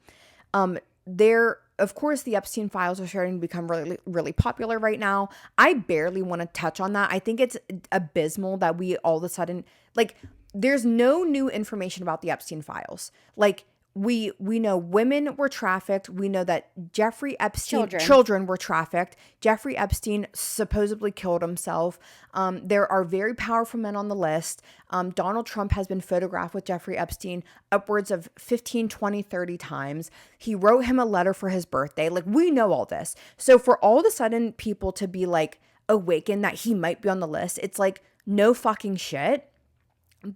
[SPEAKER 1] Of course, the Epstein Files are starting to become really, really popular right now. I barely want to touch on that. I think it's abysmal that we all of a sudden, like, there's no new information about the Epstein Files. Like, we know women were trafficked. We know that Jeffrey Epstein children were trafficked. Jeffrey Epstein supposedly killed himself. There are very powerful men on the list. Donald Trump has been photographed with Jeffrey Epstein upwards of 15, 20, 30 times. He wrote him a letter for his birthday. Like, we know all this. So for all of a sudden people to be, like, awakened that he might be on the list, it's like, no fucking shit.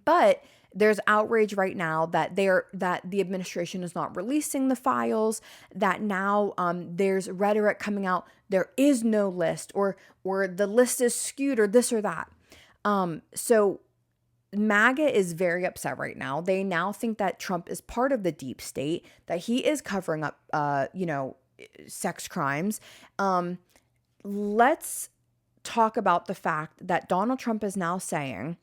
[SPEAKER 1] But there's outrage right now that the administration is not releasing the files, that now there's rhetoric coming out, there is no list, or the list is skewed, or this or that. So MAGA is very upset right now. They now think that Trump is part of the deep state, that he is covering up, sex crimes. Let's talk about the fact that Donald Trump is now saying,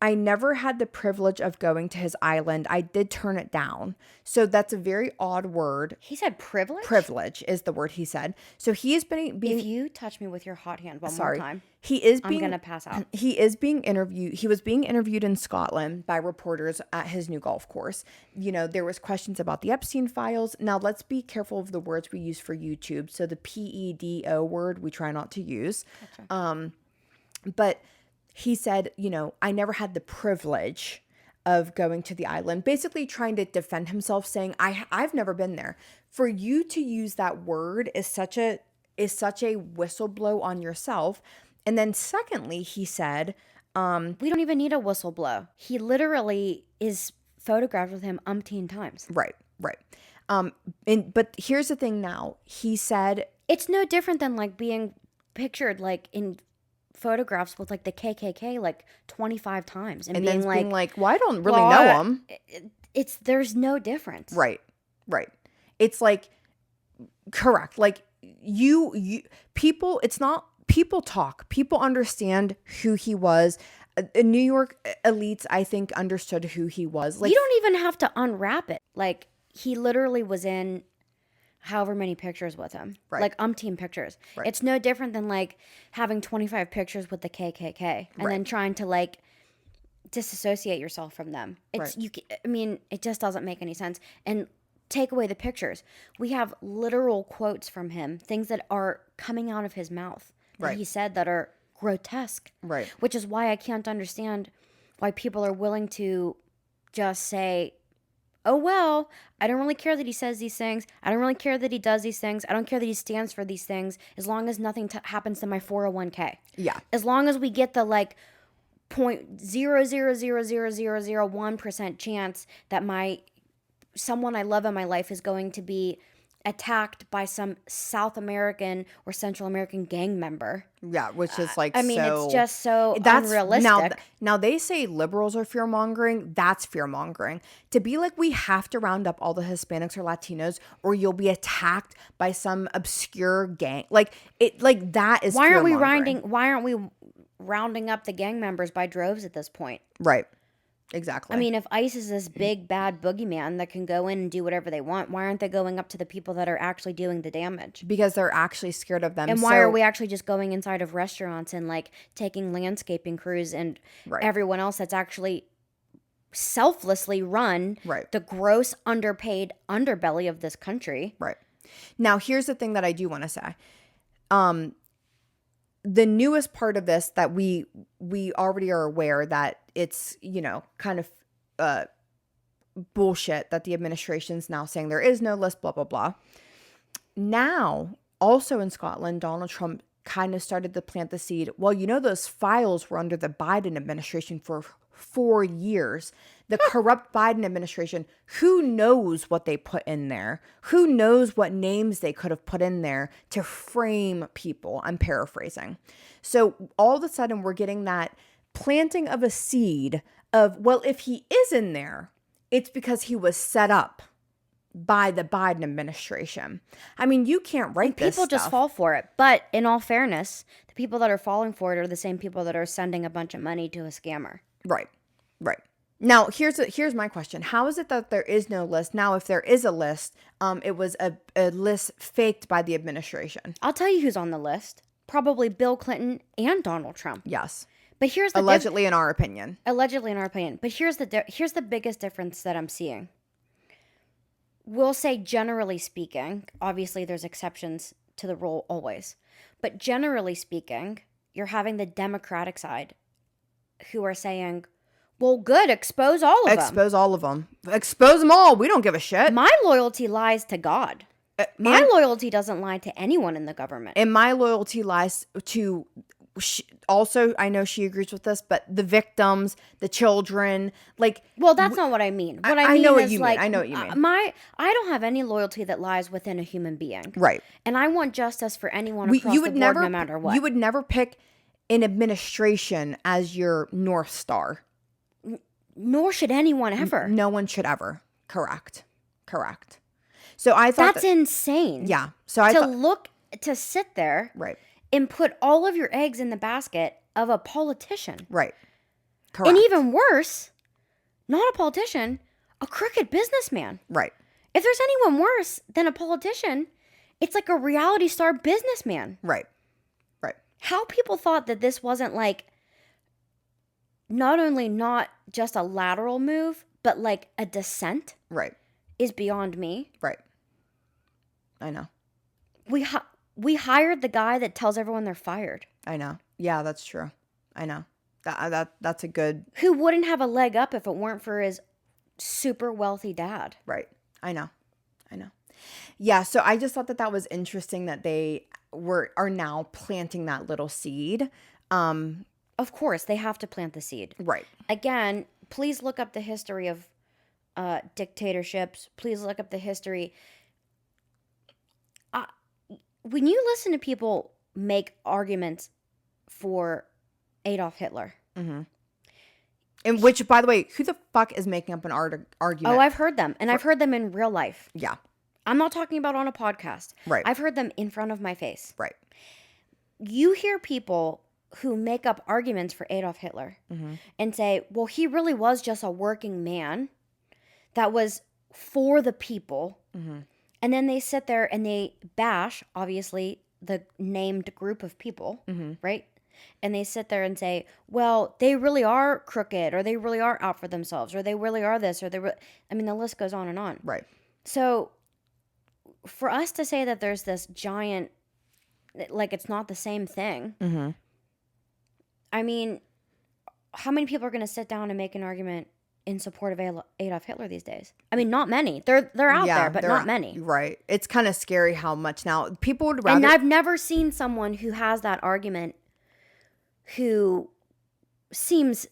[SPEAKER 1] I never had the privilege of going to his island. I did turn it down. So that's a very odd word.
[SPEAKER 2] He said privilege?
[SPEAKER 1] Privilege is the word he said. So he is being
[SPEAKER 2] if you touch me with your hot hand one more time, I'm going to pass out.
[SPEAKER 1] He is being interviewed. He was being interviewed in Scotland by reporters at his new golf course. There was questions about the Epstein Files. Now, let's be careful of the words we use for YouTube. So the PEDO word we try not to use. Gotcha. But he said, I never had the privilege of going to the island, basically trying to defend himself, saying, I've never been there. For you to use that word is such a whistleblow on yourself. And then secondly, he said,
[SPEAKER 2] we don't even need a whistleblow. He literally is photographed with him umpteen times.
[SPEAKER 1] Right. But here's the thing now. He said,
[SPEAKER 2] it's no different than like being pictured like in photographs with like the KKK like 25 times and being like,
[SPEAKER 1] well, I don't really know him.
[SPEAKER 2] There's no difference.
[SPEAKER 1] Right. It's like, correct. Like people talk, people understand who he was. New York elites, I think, understood who he was. Like,
[SPEAKER 2] you don't even have to unwrap it. Like, he literally was in however many pictures with him. Right. Like umpteen pictures. Right. It's no different than like having 25 pictures with the KKK and then trying to like disassociate yourself from them. It just doesn't make any sense. And take away the pictures. We have literal quotes from him, things that are coming out of his mouth that he said that are grotesque.
[SPEAKER 1] Right.
[SPEAKER 2] Which is why I can't understand why people are willing to just say, oh, well, I don't really care that he says these things. I don't really care that he does these things. I don't care that he stands for these things as long as nothing happens to my 401k.
[SPEAKER 1] Yeah.
[SPEAKER 2] As long as we get the like 0.0000001% chance that someone I love in my life is going to be attacked by some South American or Central American gang member.
[SPEAKER 1] Yeah, which is like,
[SPEAKER 2] it's just so unrealistic.
[SPEAKER 1] Now they say liberals are fear-mongering. That's fear-mongering. To be like, we have to round up all the Hispanics or Latinos or you'll be attacked by some obscure gang. That is
[SPEAKER 2] Why aren't we rounding up the gang members by droves at this point?
[SPEAKER 1] Right. Exactly.
[SPEAKER 2] I mean, if ICE is this big, bad boogeyman that can go in and do whatever they want, why aren't they going up to the people that are actually doing the damage?
[SPEAKER 1] Because they're actually scared of them.
[SPEAKER 2] And why are we actually just going inside of restaurants and, like, taking landscaping crews and everyone else that's actually selflessly run the gross, underpaid underbelly of this country?
[SPEAKER 1] Right. Now, here's the thing that I do want to say. The newest part of this that we already are aware that it's, kind of bullshit that the administration's now saying there is no list, blah, blah, blah. Now, also in Scotland, Donald Trump kind of started to plant the seed. Well, those files were under the Biden administration for 4 years. The corrupt Biden administration, who knows what they put in there? Who knows what names they could have put in there to frame people? I'm paraphrasing. So all of a sudden we're getting that planting of a seed of, well, if he is in there, it's because he was set up by the Biden administration. I mean, you can't write this
[SPEAKER 2] stuff. People just fall for it. But in all fairness, the people that are falling for it are the same people that are sending a bunch of money to a scammer.
[SPEAKER 1] Right. Now, here's my question. How is it that there is no list? Now, if there is a list, it was a list faked by the administration.
[SPEAKER 2] I'll tell you who's on the list. Probably Bill Clinton and Donald Trump.
[SPEAKER 1] Yes.
[SPEAKER 2] But here's the
[SPEAKER 1] allegedly in our opinion.
[SPEAKER 2] Allegedly in our opinion. But here's the biggest difference that I'm seeing. We'll say generally speaking, obviously there's exceptions to the rule always. But generally speaking, you're having the Democratic side who are saying, well, good, expose all of them.
[SPEAKER 1] Expose all of them. Expose them all. We don't give a shit.
[SPEAKER 2] My loyalty lies to God. My loyalty doesn't lie to anyone in the government.
[SPEAKER 1] And my loyalty lies to also, I know she agrees with this, but the victims, the children, like.
[SPEAKER 2] Well, that's not what I mean. What I mean
[SPEAKER 1] know what
[SPEAKER 2] is
[SPEAKER 1] you
[SPEAKER 2] like,
[SPEAKER 1] mean. I know what you mean.
[SPEAKER 2] I don't have any loyalty that lies within a human being.
[SPEAKER 1] Right.
[SPEAKER 2] And I want justice for anyone across the board, no matter what.
[SPEAKER 1] You would never pick an administration as your North Star.
[SPEAKER 2] Nor should anyone ever.
[SPEAKER 1] No one should ever. Correct. So I thought
[SPEAKER 2] that's insane.
[SPEAKER 1] Yeah. So I thought
[SPEAKER 2] to sit there,
[SPEAKER 1] right,
[SPEAKER 2] and put all of your eggs in the basket of a politician,
[SPEAKER 1] right, correct,
[SPEAKER 2] and even worse, not a politician, a crooked businessman,
[SPEAKER 1] right.
[SPEAKER 2] If there's anyone worse than a politician, it's like a reality star businessman,
[SPEAKER 1] right.
[SPEAKER 2] How people thought that this wasn't like not only not just a lateral move, but like a descent,
[SPEAKER 1] right,
[SPEAKER 2] is beyond me.
[SPEAKER 1] Right. I know.
[SPEAKER 2] We hired the guy that tells everyone they're fired.
[SPEAKER 1] I know. Yeah, that's true. I know. That's a good.
[SPEAKER 2] Who wouldn't have a leg up if it weren't for his super wealthy dad?
[SPEAKER 1] Right. I know. Yeah. So I just thought that was interesting that they are now planting that little seed.
[SPEAKER 2] Of course, they have to plant the seed.
[SPEAKER 1] Right.
[SPEAKER 2] Again, please look up the history of dictatorships. Please look up the history. When you listen to people make arguments for Adolf Hitler.
[SPEAKER 1] Mm-hmm. And which, by the way, who the fuck is making up an argument?
[SPEAKER 2] Oh, I've heard them. And I've heard them in real life.
[SPEAKER 1] Yeah.
[SPEAKER 2] I'm not talking about on a podcast.
[SPEAKER 1] Right.
[SPEAKER 2] I've heard them in front of my face.
[SPEAKER 1] Right.
[SPEAKER 2] You hear people who make up arguments for Adolf Hitler and say, well, he really was just a working man that was for the people. Mm-hmm. And then they sit there and they bash, obviously, the named group of people, right? And they sit there and say, well, they really are crooked, or they really are out for themselves, or they really are this, or I mean, the list goes on and on.
[SPEAKER 1] Right.
[SPEAKER 2] So for us to say that there's this giant, like it's not the same thing. Mm-hmm. I mean, how many people are going to sit down and make an argument in support of Adolf Hitler these days? I mean, not many. They're out there, but not many.
[SPEAKER 1] Right. It's kind of scary how much now people would rather.
[SPEAKER 2] And I've never seen someone who has that argument who seems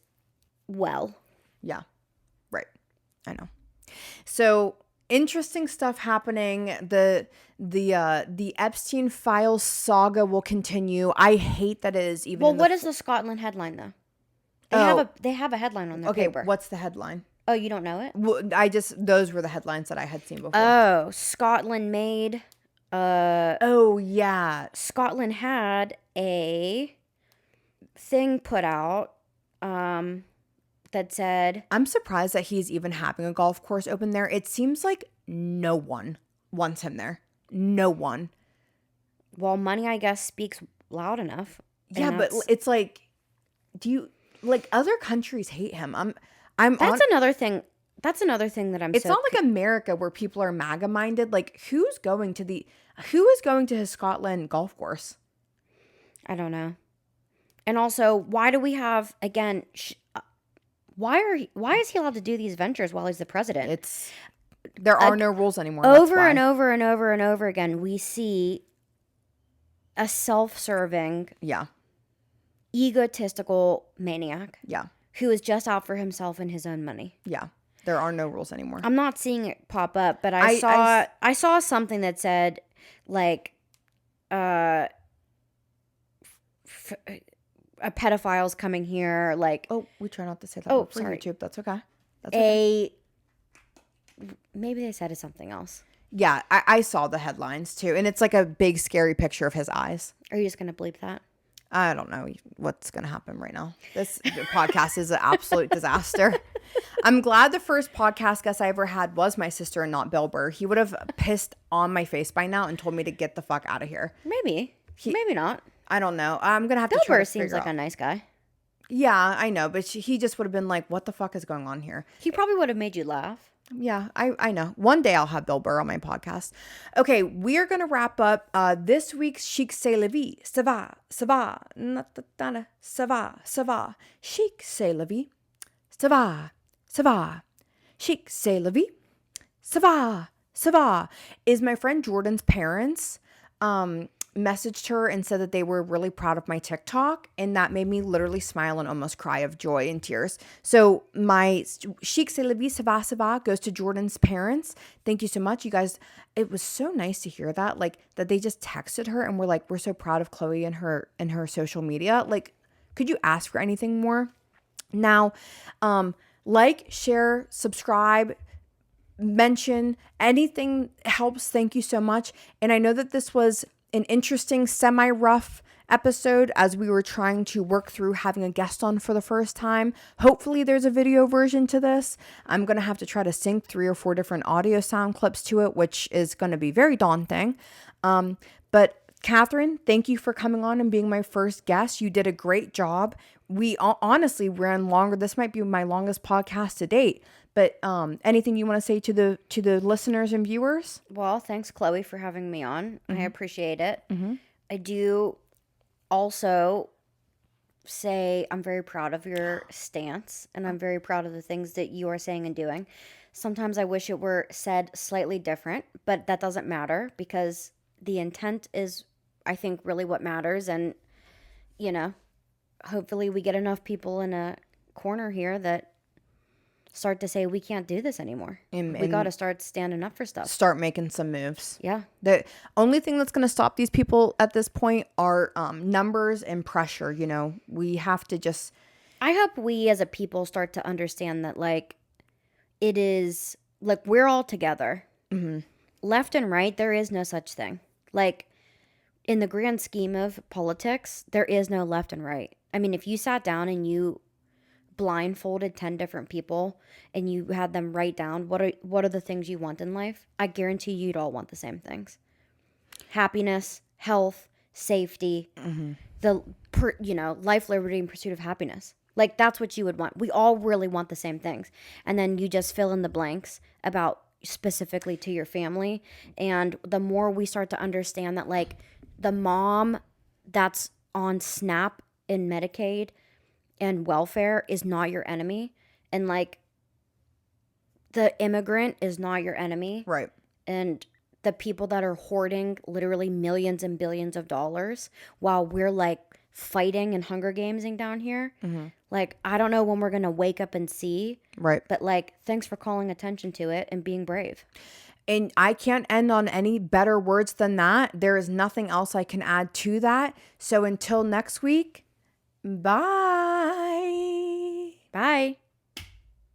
[SPEAKER 2] well.
[SPEAKER 1] Yeah. Right. I know. So interesting stuff happening. The Epstein Files saga will continue. I hate that it is even.
[SPEAKER 2] Well, what is the Scotland headline though? They have a headline on their paper.
[SPEAKER 1] What's the headline?
[SPEAKER 2] Oh, you don't know it?
[SPEAKER 1] Well, those were the headlines that I had seen before.
[SPEAKER 2] Oh, Scotland made.
[SPEAKER 1] Oh yeah.
[SPEAKER 2] Scotland had a thing put out that said,
[SPEAKER 1] I'm surprised that he's even having a golf course open there. It seems like no one wants him there. No one.
[SPEAKER 2] Well, money, I guess, speaks loud enough.
[SPEAKER 1] Yeah, but it's like, other countries hate him.
[SPEAKER 2] That's another thing. That's another thing that
[SPEAKER 1] It's not like America where people are MAGA minded. Like, who is going to his Scotland golf course?
[SPEAKER 2] I don't know. And also, why do we have, again, why is he allowed to do these ventures while he's the president?
[SPEAKER 1] There are no rules anymore.
[SPEAKER 2] Over and over and over and over again, we see a self-serving, egotistical maniac.
[SPEAKER 1] Yeah.
[SPEAKER 2] Who is just out for himself and his own money.
[SPEAKER 1] Yeah. There are no rules anymore.
[SPEAKER 2] I'm not seeing it pop up, but I saw something that said, like, a pedophile's coming here, like.
[SPEAKER 1] Oh, we try not to say that. Oh, sorry. YouTube. That's okay.
[SPEAKER 2] Maybe they said it's something else.
[SPEAKER 1] Yeah, I saw the headlines too, and it's like a big scary picture of his eyes.
[SPEAKER 2] Are you just gonna bleep that?
[SPEAKER 1] I don't know what's going to happen right now. This podcast is an absolute disaster. I'm glad the first podcast guest I ever had was my sister and not Bill Burr. He would have pissed on my face by now and told me to get the fuck out of here.
[SPEAKER 2] Maybe. Maybe not.
[SPEAKER 1] I don't know. I'm going to have
[SPEAKER 2] Bill
[SPEAKER 1] to try
[SPEAKER 2] Burr
[SPEAKER 1] to
[SPEAKER 2] seems like a nice guy.
[SPEAKER 1] Yeah, I know. But he just would have been like, what the fuck is going on here?
[SPEAKER 2] He probably would have made you laugh.
[SPEAKER 1] Yeah, I know. One day I'll have Bill Burr on my podcast. Okay, we are going to wrap up this week's Chic C'est La Vie. Ça va, ça va, ça va, ça va. Chic C'est La Vie. Ça va, ça va. Chic C'est La Vie. Ça va, ça va. Is my friend Jordan's parents. messaged her and said that they were really proud of my TikTok, and that made me literally smile and almost cry of joy and tears. So my Chic C'est la vie, ça va, ça va goes to Jordan's parents. Thank you so much, you guys. It was so nice to hear that, like that they just texted her and were like, we're so proud of Chloe and her social media. Like, could you ask for anything more? Now, like, share, subscribe, mention, anything helps. Thank you so much. And I know that this was an interesting semi-rough episode as we were trying to work through having a guest on for the first time. Hopefully there's a video version to this. I'm going to have to try to sync 3 or 4 different audio sound clips to it, which is going to be very daunting. But Katherine, thank you for coming on and being my first guest. You did a great job. We honestly ran longer. This might be my longest podcast to date. But anything you want to say to the listeners and viewers?
[SPEAKER 2] Well, thanks, Chloe, for having me on. I appreciate it. I do also say I'm very proud of your stance, and I'm very proud of the things that you are saying and doing. Sometimes I wish it were said slightly different, but that doesn't matter because the intent is, I think, really what matters. And, you know, hopefully we get enough people in a corner here that start to say we can't do this anymore. We got to start standing up for stuff.
[SPEAKER 1] Start making some moves.
[SPEAKER 2] Yeah.
[SPEAKER 1] The only thing that's going to stop these people at this point are numbers and pressure. You know, we have to just...
[SPEAKER 2] I hope we as a people start to understand that, like, it is, like, we're all together. Left and right, there is no such thing. Like, in the grand scheme of politics, there is no left and right. I mean, if you sat down and you blindfolded 10 different people and you had them write down what are the things you want in life, I guarantee you'd all want the same things: happiness, health, safety, life, liberty, and pursuit of happiness. Like, that's what you would want. We all really want the same things. And then you just fill in the blanks about specifically to your family. And the more we start to understand that, like, the mom that's on SNAP and Medicaid and welfare is not your enemy, and, like, the immigrant is not your enemy,
[SPEAKER 1] Right.
[SPEAKER 2] And the people that are hoarding literally millions and billions of dollars while we're, like, fighting and Hunger Gamesing down here. Like, I don't know when we're gonna wake up and see,
[SPEAKER 1] Right.
[SPEAKER 2] but, like, thanks for calling attention to it and being brave.
[SPEAKER 1] And I can't end on any better words than that. There is nothing else I can add to that. So until next week, bye.
[SPEAKER 2] Bye.